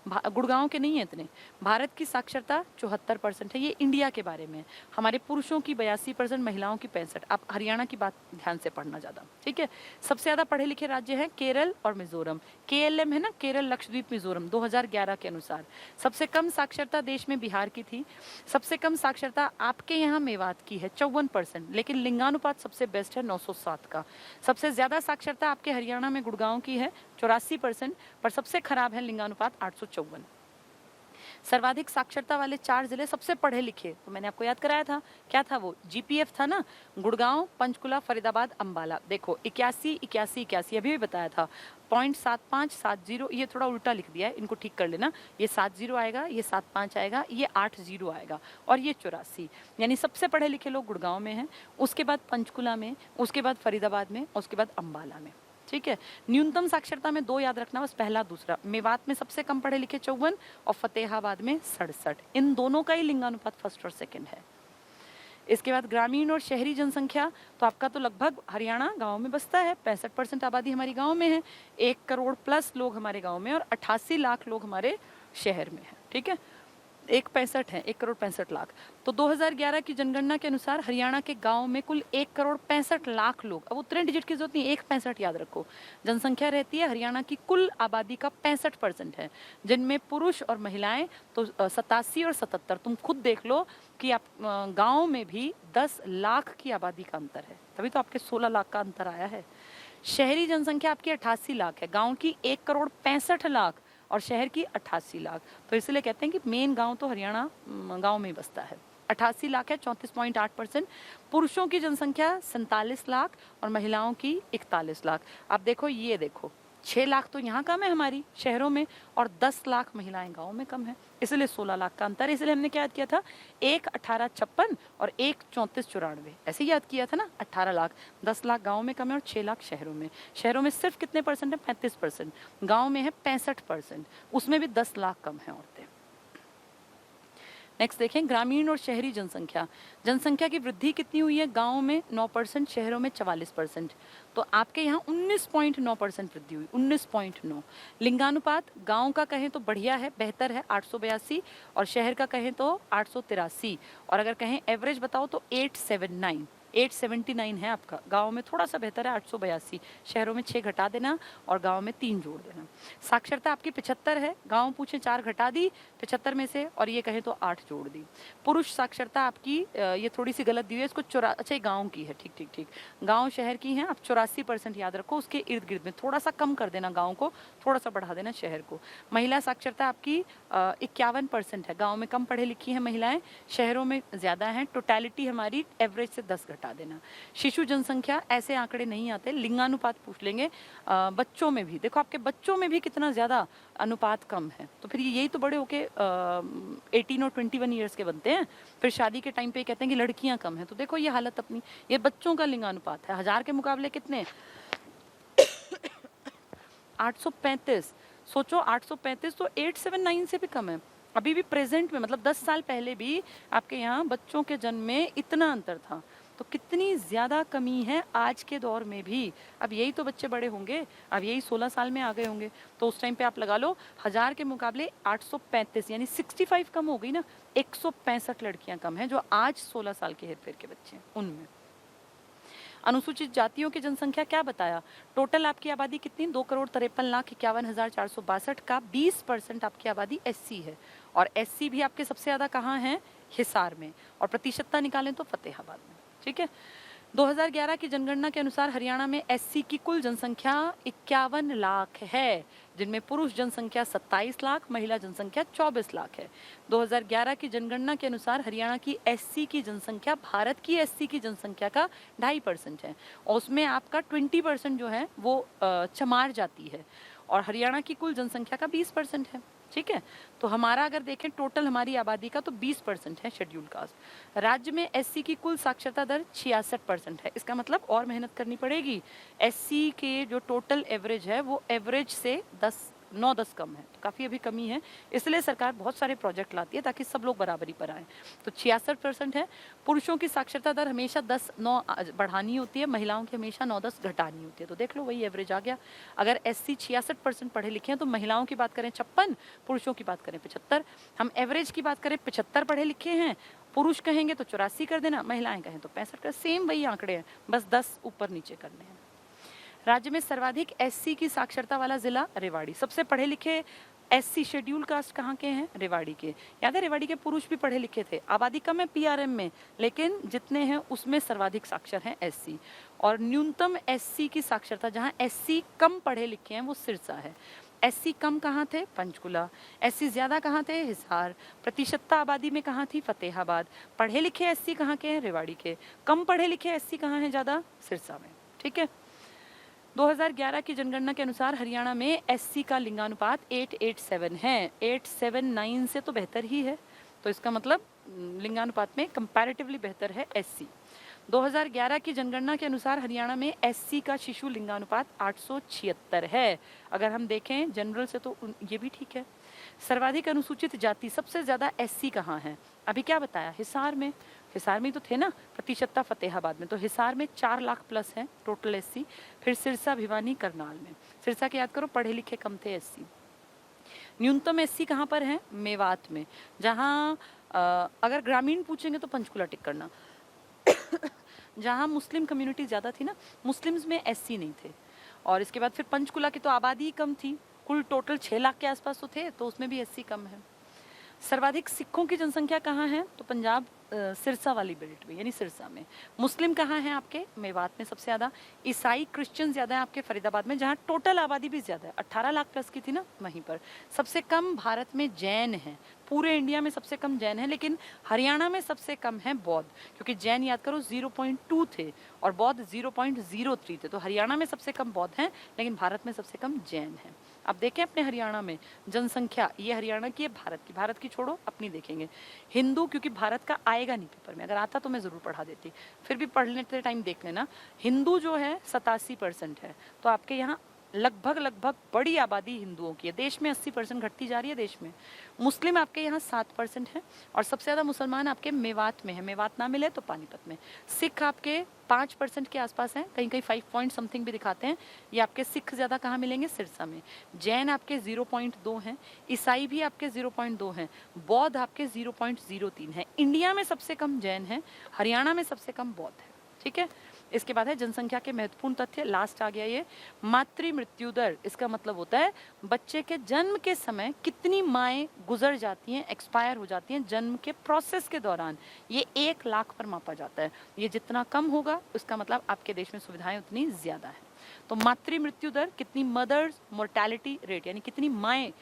गुड़गांव के नहीं है इतने। भारत की साक्षरता 74% है, ये इंडिया के बारे में। हमारे पुरुषों की 82%, महिलाओं की 65%। आप हरियाणा की बात ध्यान से पढ़ना ज्यादा, ठीक है। सबसे ज्यादा पढ़े लिखे राज्य हैं केरल और मिजोरम। केएलएम है ना, केरल लक्षद्वीप मिजोरम, 2011 के अनुसार। सबसे कम साक्षरता देश में बिहार की थी। सबसे कम साक्षरता आपके यहाँ मेवात की है 54%, लेकिन लिंगानुपात सबसे बेस्ट है 907 का। सबसे ज्यादा साक्षरता आपके हरियाणा में गुड़गांव की है 84%, पर सबसे खराब है लिंगानुपात 854। सर्वाधिक साक्षरता वाले 4 जिले सबसे पढ़े लिखे, तो मैंने आपको याद कराया था, क्या था वो? जीपीएफ था ना, गुड़गांव, पंचकुला, फरीदाबाद, अंबाला। देखो 81 81 81 अभी भी बताया था, 0.7570, ये थोड़ा उल्टा लिख दिया है, इनको ठीक कर लेना। ये 70 आएगा, ये 75 आएगा, ये 80 आएगा, और ये 84। यानी सबसे पढ़े लिखे लोग गुड़गांव में हैं, उसके बाद पंचकुला में, उसके बाद फरीदाबाद में, उसके बाद अंबाला में। ठीक है। न्यूनतम साक्षरता में 2 याद रखना बस, पहला दूसरा। मेवात में सबसे कम पढ़े लिखे 54 और फतेहाबाद में 67। इन दोनों का ही लिंगानुपात फर्स्ट और सेकंड है। इसके बाद ग्रामीण और शहरी जनसंख्या, तो आपका तो लगभग हरियाणा गांव में बसता है, 65% आबादी हमारी गांव में है, 1 करोड़ प्लस लोग हमारे गांव में और 88 लाख लोग हमारे शहर में है। ठीक है, 165 है, 1 करोड़ 65 लाख। तो 2011 की जनगणना के अनुसार हरियाणा के गांव में कुल 1 करोड़ 65 लाख लोग, अब उतने डिजिट की जरूरत नहीं, 165 याद रखो, जनसंख्या रहती है। हरियाणा की कुल आबादी का 65% है, जिनमें पुरुष और महिलाएं तो 87 और 77। तुम खुद देख लो कि आप गांव में भी 10 लाख की आबादी का अंतर है, तभी तो आपके 16 लाख का अंतर आया है। शहरी जनसंख्या आपकी 88 लाख है, गाँव की 1 करोड़ 65 लाख, और शहर की 88 लाख। तो इसलिए कहते हैं कि मेन गांव तो हरियाणा गांव में ही बसता है। 88 लाख है, 34.8%। पुरुषों की जनसंख्या 47 लाख और महिलाओं की 41 लाख। अब देखो, ये देखो 6 लाख तो यहाँ कम है हमारी शहरों में और 10 लाख महिलाएं गाँव में कम है, इसलिए 16 लाख का अंतर है। इसलिए हमने क्या याद किया था, 1,18,56 और 1,34,94 ऐसे याद किया था ना। 18 लाख, 10 लाख गाँव में कम है और 6 लाख शहरों में। शहरों में सिर्फ कितने परसेंट है, 35%। गाँव में है 65%, उसमें भी 10 लाख कम है औरतें। नेक्स्ट देखें, ग्रामीण और शहरी जनसंख्या। जनसंख्या की वृद्धि कितनी हुई है, गाँव में 9%, शहरों में 44%। तो आपके यहाँ 19.9% वृद्धि हुई, 19.9। लिंगानुपात गांव का कहें तो बढ़िया है, बेहतर है, 882 और शहर का कहें तो 883। और अगर कहें एवरेज बताओ तो 879 है आपका। गांव में थोड़ा सा बेहतर है, 882। शहरों में 6 घटा देना और गांव में 3 जोड़ देना। साक्षरता आपकी 75 है, गांव पूछे 4 घटा दी 75 में से और ये कहें तो 8 जोड़ दी। पुरुष साक्षरता आपकी ये थोड़ी सी गलत दी हुई है, इसको अच्छा गाँव की है, ठीक। गाँव शहर की है, आप 84% याद रखो, उसके इर्द गिर्द में थोड़ा सा कम कर देना गाँव को, थोड़ा सा बढ़ा देना शहर को। महिला साक्षरता आपकी 51% है, गाँव में कम पढ़े लिखी हैं महिलाएं, शहरों में ज़्यादा हैं। टोटलिटी हमारी एवरेज से 10 घटा देना। शिशु जनसंख्या ऐसे आंकड़े नहीं आते, लिंगानुपात पूछ लेंगे। बच्चों में भी देखो, आपके बच्चों में भी कितना ज़्यादा अनुपात कम है, तो फिर यही तो बड़े होके 18 और 21 ईयर्स के बनते हैं। फिर शादी के टाइम पे कहते हैं कि लड़कियां कम हैं, तो देखो ये हालत अपनी, ये बच्चों का लिंगानुपात है। 1000 के मुकाबले कितने 835। सोचो 835 तो 879 से भी कम है। अभी भी प्रेजेंट में, मतलब 10 साल पहले भी आपके यहाँ बच्चों के जन्म में इतना अंतर था, तो कितनी ज़्यादा कमी है आज के दौर में भी। अब यही तो बच्चे बड़े होंगे, अब यही 16 साल में आ गए होंगे, तो उस टाइम पे आप लगा लो 1000 के मुकाबले 835 यानी 65 कम हो गई ना। 165 लड़कियां कम हैं जो आज 16 साल के हेरफेर के बच्चे हैं उनमें। अनुसूचित जातियों की जनसंख्या क्या बताया, टोटल आपकी आबादी कितनी, 2,53,51,462 का 20% आपकी आबादी एससी है। और एससी भी आपके सबसे ज़्यादा कहाँ हैं, हिसार में, और प्रतिशतता निकालें तो फतेहाबाद में। ठीक है, 2011 की जनगणना के अनुसार हरियाणा में एससी की कुल जनसंख्या 51 लाख है, जिनमें पुरुष जनसंख्या 27 लाख, महिला जनसंख्या 24 लाख है। 2011 की जनगणना के अनुसार हरियाणा की एससी की जनसंख्या भारत की एससी की जनसंख्या का 2.5% है, और उसमें आपका 20% जो है वो चमार जाति है, और हरियाणा की कुल जनसंख्या का 20% है। ठीक है, तो हमारा अगर देखें टोटल हमारी आबादी का तो 20% है शेड्यूल कास्ट। राज्य में एससी की कुल साक्षरता दर 66% है, इसका मतलब और मेहनत करनी पड़ेगी। एससी के जो टोटल एवरेज है वो एवरेज से 9-10 कम है, तो काफ़ी अभी कमी है, इसलिए सरकार बहुत सारे प्रोजेक्ट लाती है ताकि सब लोग बराबरी पर आए। तो 66% है। पुरुषों की साक्षरता दर हमेशा 10-9 बढ़ानी होती है, महिलाओं की हमेशा 9-10 घटानी होती है, तो देख लो वही एवरेज आ गया। अगर एससी 66% पढ़े लिखे हैं तो महिलाओं की बात करें 56, पुरुषों की बात करें 75। हम एवरेज की बात करें 75 पढ़े लिखे हैं, पुरुष कहेंगे तो 84 कर देना, महिलाएं कहें तो 65 कर, सेम वही आंकड़े हैं, बस 10 ऊपर नीचे करने हैं। राज्य में सर्वाधिक एससी की साक्षरता वाला जिला रेवाड़ी। सबसे पढ़े लिखे एससी शेड्यूल कास्ट कहाँ के हैं, रेवाड़ी के। याद है रेवाड़ी के पुरुष भी पढ़े लिखे थे, आबादी कम है पीआरएम में, लेकिन जितने हैं उसमें सर्वाधिक साक्षर हैं एससी। और न्यूनतम एससी की साक्षरता, जहाँ एससी कम पढ़े लिखे हैं वो सिरसा है। एससी कम कहाँ थे, पंचकुला। एससी ज़्यादा कहाँ थे, हिसार। प्रतिशतता आबादी में कहाँ थी, फतेहाबाद। पढ़े लिखे एससी कहाँ के हैं, रेवाड़ी के। कम पढ़े लिखे एससी कहाँ हैं ज़्यादा, सिरसा में। ठीक है, 2011 की जनगणना के अनुसार हरियाणा में एससी का लिंगानुपात 887 है, 879 से तो बेहतर ही है, तो इसका मतलब लिंगानुपात में कंपैरेटिवली बेहतर है एससी। 2011 की जनगणना के अनुसार हरियाणा में एससी का शिशु लिंगानुपात 876 है। अगर हम देखें जनरल से तो ये भी ठीक है। सर्वाधिक अनुसूचित जाति, सबसे ज़्यादा एससी कहाँ है, अभी क्या बताया, हिसार में। हिसार में तो थे ना, प्रतिशतता फतेहाबाद में, तो हिसार में 4 लाख प्लस हैं टोटल एससी। फिर सिरसा, भिवानी, करनाल में। सिरसा के याद करो पढ़े लिखे कम थे एससी। न्यूनतम एससी कहाँ पर है, मेवात में, जहाँ अगर ग्रामीण पूछेंगे तो पंचकुला टिक करना जहाँ मुस्लिम कम्युनिटी ज़्यादा थी ना, मुस्लिम्स में एससी नहीं थे। और इसके बाद फिर पंचकुला की तो आबादी कम थी, कुल टोटल 6 लाख के आसपास तो थे, तो उसमें भी एससी कम है। सर्वाधिक सिखों की जनसंख्या कहाँ है, तो पंजाब सिरसा वाली बेल्ट में, यानी सिरसा में। मुस्लिम कहाँ हैं आपके? मेवात में सबसे ज़्यादा। ईसाई क्रिश्चियन ज़्यादा है आपके फरीदाबाद में, जहाँ टोटल आबादी भी ज़्यादा है, 18 लाख प्लस की थी ना, वहीं पर। सबसे कम भारत में जैन हैं, पूरे इंडिया में सबसे कम जैन है, लेकिन हरियाणा में सबसे कम है बौद्ध, क्योंकि जैन याद करो 0.2 थे और बौद्ध 0.03 थे। तो हरियाणा में सबसे कम बौद्ध हैं, लेकिन भारत में सबसे कम जैन हैं। अब देखें अपने हरियाणा में जनसंख्या, ये हरियाणा की है, भारत की छोड़ो, अपनी देखेंगे। हिंदू, क्योंकि भारत का आएगा नहीं पेपर में, अगर आता तो मैं ज़रूर पढ़ा देती, फिर भी पढ़ लेते टाइम देख लेना। हिंदू जो है 87% है, तो आपके यहाँ लगभग बड़ी आबादी हिंदुओं की है। देश में 80% घटती जा रही है देश में। मुस्लिम आपके यहाँ 7% है, और सबसे ज़्यादा मुसलमान आपके मेवात में है, मेवात ना मिले तो पानीपत में। सिख आपके 5% के आसपास हैं, कहीं कहीं 5 पॉइंट समथिंग भी दिखाते हैं। ये आपके सिख ज़्यादा कहाँ मिलेंगे? सिरसा में। जैन आपके 0.2 हैं, ईसाई भी आपके 0.2 हैं, बौद्ध आपके 0.03 है। इंडिया में सबसे कम जैन है, हरियाणा में सबसे कम बौद्ध है। ठीक है, इसके बाद है जनसंख्या के महत्वपूर्ण तथ्य, लास्ट आ गया ये, मातृ मृत्यु दर। इसका मतलब होता है बच्चे के जन्म के समय कितनी माएँ गुजर जाती हैं, एक्सपायर हो जाती हैं जन्म के प्रोसेस के दौरान। ये 1 लाख पर मापा जाता है। ये जितना कम होगा उसका मतलब आपके देश में सुविधाएं उतनी ज़्यादा है। तो मातृ मृत्यु दर कितनी, मदर्स मोर्टेलिटी रेट, यानी कितनी माएँ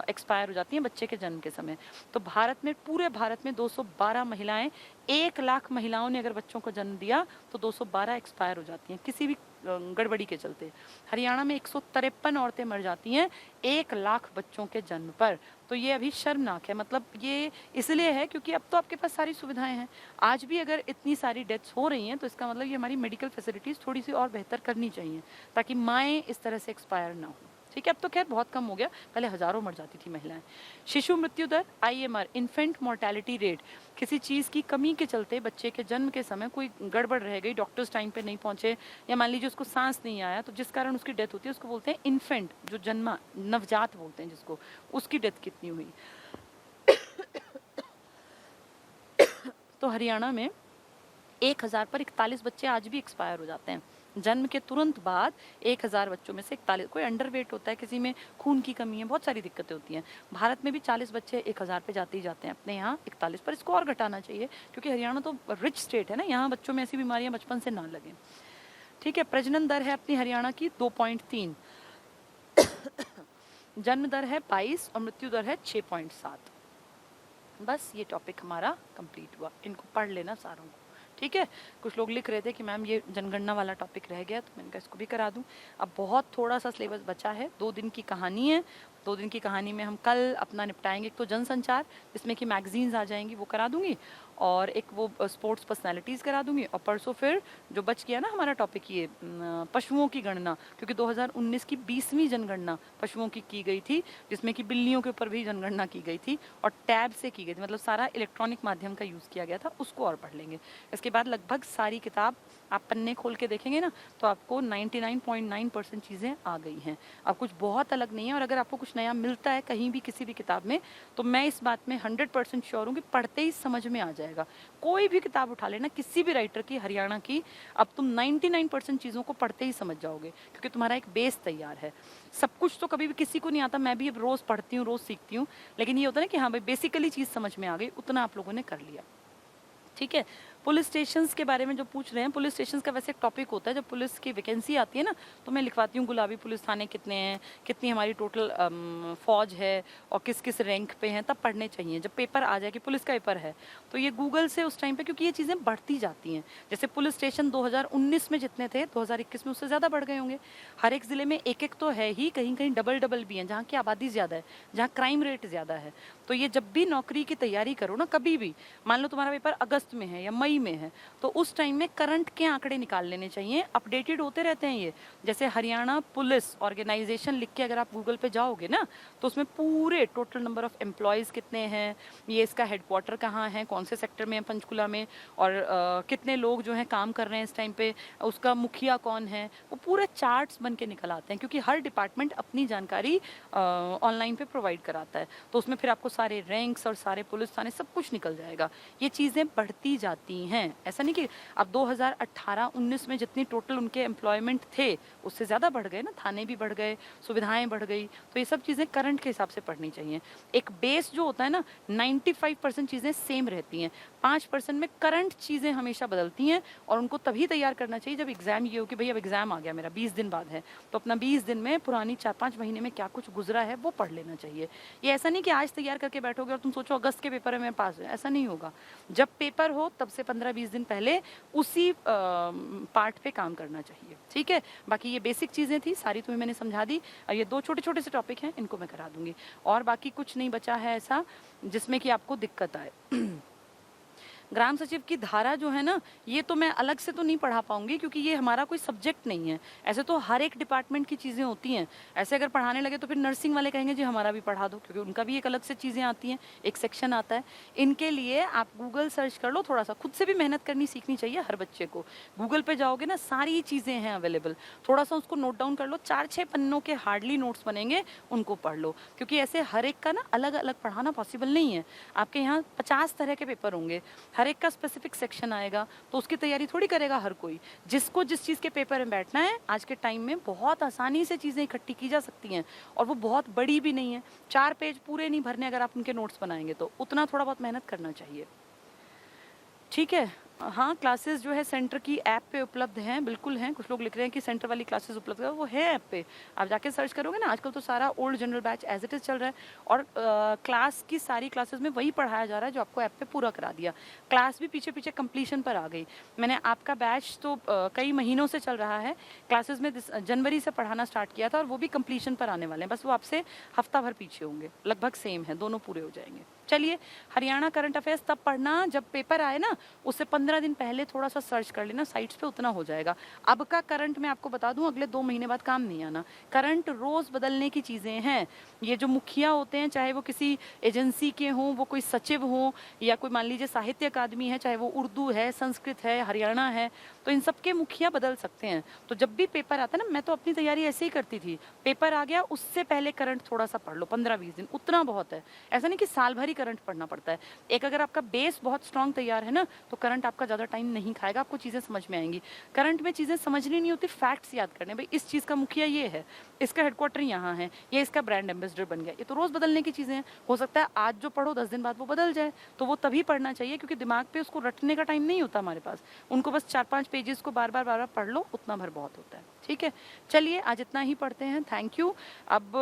एक्सपायर हो जाती हैं बच्चे के जन्म के समय। तो भारत में, पूरे भारत में 212 महिलाएं, 1 लाख महिलाओं ने अगर बच्चों को जन्म दिया तो 212 एक्सपायर हो जाती हैं किसी भी गड़बड़ी के चलते। हरियाणा में 153 औरतें मर जाती हैं 1 लाख बच्चों के जन्म पर। तो ये अभी शर्मनाक है। मतलब ये इसलिए है क्योंकि अब तो आपके पास सारी सुविधाएं हैं। आज भी अगर इतनी सारी डेथ्स हो रही हैं तो इसका मतलब ये हमारी मेडिकल फैसिलिटीज़ थोड़ी सी और बेहतर करनी चाहिए, ताकि माएँ इस तरह से एक्सपायर ना हो। ठीक है, अब तो खैर बहुत कम हो गया, पहले हजारों मर जाती थी महिलाएं। शिशु मृत्यु दर, IMR, इन्फेंट मोर्टेलिटी रेट, किसी चीज़ की कमी के चलते बच्चे के जन्म के समय कोई गड़बड़ रह गई, डॉक्टर्स टाइम पे नहीं पहुंचे, या मान लीजिए उसको सांस नहीं आया, तो जिस कारण उसकी डेथ होती है उसको बोलते हैं इन्फेंट, जो जन्मा, नवजात बोलते हैं जिसको, उसकी डेथ कितनी हुई। तो हरियाणा में 1000 पर 41 बच्चे आज भी एक्सपायर हो जाते हैं। जन्म के तुरंत बाद 1000 बच्चों में से 41, कोई अंडरवेट होता है, किसी में खून की कमी है, बहुत सारी दिक्कतें होती हैं। भारत में भी 40 बच्चे 1000 पे जाते ही जाते हैं, अपने यहाँ 41 पर। इसको और घटाना चाहिए, क्योंकि हरियाणा तो रिच स्टेट है ना, यहाँ बच्चों में ऐसी बीमारियाँ बचपन से ना लगें। ठीक है, प्रजनन दर है अपनी हरियाणा की 2.3, जन्म दर है 22 और मृत्यु दर है 6.7। बस ये टॉपिक हमारा कंप्लीट हुआ। इनको पढ़ लेना सारों को। ठीक है, कुछ लोग लिख रहे थे कि मैम ये जनगणना वाला टॉपिक रह गया, तो मैंने कहा इसको भी करा दूं। अब बहुत थोड़ा सा सिलेबस बचा है, 2 दिन की कहानी है। 2 दिन की कहानी में हम कल अपना निपटाएंगे। एक तो जनसंचार, जिसमें कि मैगजीन्स आ जाएंगी, वो करा दूंगी, और एक वो स्पोर्ट्स पर्सनालिटीज़ करा दूंगी। और परसों फिर जो बच गया ना हमारा टॉपिक, ये पशुओं की गणना, क्योंकि 2019 की 20वीं जनगणना पशुओं की गई थी, जिसमें कि बिल्लियों के ऊपर भी जनगणना की गई थी और टैब से की गई थी, मतलब सारा इलेक्ट्रॉनिक माध्यम का यूज़ किया गया था, उसको और पढ़ लेंगे। इसके बाद लगभग सारी किताब आप पन्ने खोल के देखेंगे ना, तो आपको 99.9% चीज़ें आ गई हैं। अब कुछ बहुत अलग नहीं है, और अगर आपको कुछ नया मिलता है कहीं भी किसी भी किताब में, तो मैं इस बात में 100% श्योर हूँ कि पढ़ते ही समझ में आ जाएगा। कोई भी किताब उठा लेना, किसी भी राइटर की, हरियाणा की, अब तुम 99% चीज़ों को पढ़ते ही समझ जाओगे, क्योंकि तुम्हारा एक बेस तैयार है। सब कुछ तो कभी भी किसी को नहीं आता, मैं भी अब रोज़ पढ़ती हूँ, रोज़ सीखती हूँ, लेकिन ये होता है ना कि हाँ भाई बेसिकली चीज़ समझ में आ गई, उतना आप लोगों ने कर लिया। ठीक है, पुलिस स्टेशंस के बारे में जो पूछ रहे हैं, पुलिस स्टेशंस का वैसे एक टॉपिक होता है, जब पुलिस की वैकेंसी आती है ना, तो मैं लिखवाती हूँ गुलाबी पुलिस थाने कितने हैं, कितनी हमारी टोटल फौज है, और किस किस रैंक पे हैं, तब पढ़ने चाहिए। जब पेपर आ जाए कि पुलिस का पेपर है, तो ये गूगल से उस टाइम पे, क्योंकि ये चीज़ें बढ़ती जाती हैं। जैसे पुलिस स्टेशन 2019 में जितने थे, 2021 में उससे ज़्यादा बढ़ गए होंगे। हर एक ज़िले में एक एक तो है ही, कहीं कहीं डबल भी हैं, जहाँ की आबादी ज़्यादा है, जहाँ क्राइम रेट ज़्यादा है। तो ये जब भी नौकरी की तैयारी करो ना, कभी भी, मान लो तुम्हारा पेपर अगस्त में है या मई में है, तो उस टाइम में करंट के आंकड़े निकाल लेने चाहिए, अपडेटेड होते रहते हैं ये। जैसे हरियाणा पुलिस ऑर्गेनाइजेशन लिख के अगर आप गूगल पे जाओगे ना, तो उसमें पूरे टोटल नंबर ऑफ एम्प्लॉयज़ कितने हैं, ये इसका हेडक्वार्टर कहाँ है, कौन से सेक्टर में है पंचकुला में, और कितने लोग जो हैं काम कर रहे हैं इस टाइम पे, उसका मुखिया कौन है, वो पूरे चार्ट्स बन के निकल आते हैं, क्योंकि हर डिपार्टमेंट अपनी जानकारी ऑनलाइन पे प्रोवाइड कराता है। तो उसमें फिर आपको सारे रैंक्स और सारे पुलिस थाने सब कुछ निकल जाएगा। ये चीज़ें बढ़ती जाती ही हैं। ऐसा नहीं कि अब 2018-19 में जितनी टोटल उनके एम्प्लॉयमेंट थे उससे ज़्यादा बढ़ गए ना, थाने भी बढ़ गए, सुविधाएं बढ़ गई। तो ये सब चीज़ें करंट के हिसाब से पढ़नी चाहिए। एक बेस जो होता है ना, 95% चीज़ें सेम रहती हैं, 5% में करंट चीज़ें हमेशा बदलती हैं, और उनको तभी तैयार करना चाहिए जब एग्ज़ाम ये हो कि भाई अब एग्ज़ाम आ गया मेरा, 20 दिन बाद है, तो अपना 20 दिन में पुरानी 4-5 महीने में क्या कुछ गुजरा है वो पढ़ लेना चाहिए। ये ऐसा नहीं कि आज तैयार करके बैठोगे और तुम सोचो अगस्त के पेपर में मैं पास हूँ, ऐसा नहीं होगा। जब पेपर हो तब से 15-20 दिन पहले उसी पार्ट पे काम करना चाहिए, ठीक है। बाकी ये बेसिक चीज़ें थी, सारी तुम्हें मैंने समझा दी। ये 2 छोटे-छोटे से टॉपिक हैं, इनको मैं करा दूँगी, और बाकी कुछ नहीं बचा है ऐसा जिसमें कि आपको दिक्कत आए। ग्राम सचिव की धारा जो है ना, ये तो मैं अलग से तो नहीं पढ़ा पाऊंगी क्योंकि ये हमारा कोई सब्जेक्ट नहीं है। ऐसे तो हर एक डिपार्टमेंट की चीज़ें होती हैं, ऐसे अगर पढ़ाने लगे तो फिर नर्सिंग वाले कहेंगे जी हमारा भी पढ़ा दो, क्योंकि उनका भी एक अलग से चीज़ें आती हैं, एक सेक्शन आता है। इनके लिए आप गूगल सर्च कर लो, थोड़ा सा खुद से भी मेहनत करनी सीखनी चाहिए हर बच्चे को। गूगल पे जाओगे ना, सारी चीज़ें हैं अवेलेबल, थोड़ा सा उसको नोट डाउन कर लो, 4-6 पन्नों के हार्डली नोट्स बनेंगे, उनको पढ़ लो, क्योंकि ऐसे हर एक का ना अलग अलग पढ़ाना पॉसिबल नहीं है। आपके यहाँ 50 तरह के पेपर होंगे, हर एक का स्पेसिफिक सेक्शन आएगा, तो उसकी तैयारी थोड़ी करेगा हर कोई। जिसको जिस चीज़ के पेपर में बैठना है, आज के टाइम में बहुत आसानी से चीज़ें इकट्ठी की जा सकती हैं, और वो बहुत बड़ी भी नहीं है। 4 पेज पूरे नहीं भरने अगर आप उनके नोट्स बनाएंगे तो, उतना थोड़ा बहुत मेहनत करना चाहिए, ठीक है। हाँ, क्लासेस जो है सेंटर की ऐप पे उपलब्ध हैं, बिल्कुल हैं। कुछ लोग लिख रहे हैं कि सेंटर वाली क्लासेस उपलब्ध है, वो है ऐप पे। आप जाके सर्च करोगे ना, आजकल तो सारा old general batch as it is चल रहा है, और क्लास की सारी क्लासेस में वही पढ़ाया जा रहा है जो आपको ऐप पे पूरा करा दिया। क्लास भी पीछे पीछे कंप्लीशन पर आ गई। मैंने आपका बैच तो कई महीनों से चल रहा है, क्लासेस में जनवरी से पढ़ाना स्टार्ट किया था, और वो भी कंप्लीशन पर आने वाले हैं। बस वो आपसे हफ्ता भर पीछे होंगे, लगभग सेम है, दोनों पूरे हो जाएंगे। चलिए, हरियाणा करंट अफेयर्स तब पढ़ना जब पेपर आए ना, उससे 15 दिन पहले थोड़ा सा सर्च कर लेना साइट्स पे, उतना हो जाएगा। अब का करंट मैं आपको बता दूं, अगले 2 महीने बाद काम नहीं आना। करंट रोज बदलने की चीजें हैं। ये जो मुखिया होते हैं, चाहे वो किसी एजेंसी के हों, वो कोई सचिव हों, या कोई मान लीजिए साहित्य अकादमी है, चाहे वो उर्दू है, संस्कृत है, हरियाणा है, तो इन सबके मुखिया बदल सकते हैं। तो जब भी पेपर आता है ना, मैं तो अपनी तैयारी ऐसे ही करती थी, पेपर आ गया उससे पहले करंट थोड़ा सा पढ़ लो, 15-20 दिन, उतना बहुत है। ऐसा नहीं कि साल भर ही करंट पढ़ना पड़ता है। एक अगर आपका बेस बहुत स्ट्रांग तैयार है ना, तो करंट आपका ज़्यादा टाइम नहीं खाएगा, आपको चीज़ें समझ में आएंगी। करंट में चीज़ें समझनी नहीं होती, फैक्ट्स याद करने, भाई इस चीज़ का मुखिया ये है, इसका हेडक्वार्टर यहाँ है, ये इसका ब्रांड एम्बेसडर बन गया। ये तो रोज़ बदलने की चीज़ें हैं। हो सकता है आज जो पढ़ो 10 दिन बाद वो बदल जाए, तो वो तभी पढ़ना चाहिए, क्योंकि दिमाग पे उसको रटने का टाइम नहीं होता हमारे पास। उनको बस 4-5 पेजेस को बार बार पढ़ लो, उतना भर बहुत होता है, ठीक है। चलिए, आज इतना ही पढ़ते हैं, थैंक यू। अब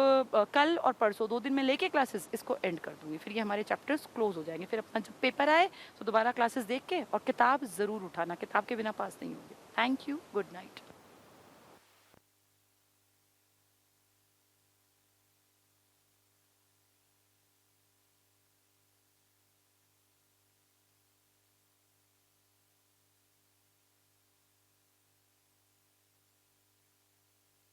कल और परसों 2 दिन में लेके क्लासेस इसको एंड कर दूंगी, फिर ये हमारे चैप्टर्स क्लोज हो जाएंगे। फिर अपना जब पेपर आए तो दोबारा क्लासेस देख के, और किताब ज़रूर उठाना, किताब के बिना पास नहीं होगी। Thank you, good night.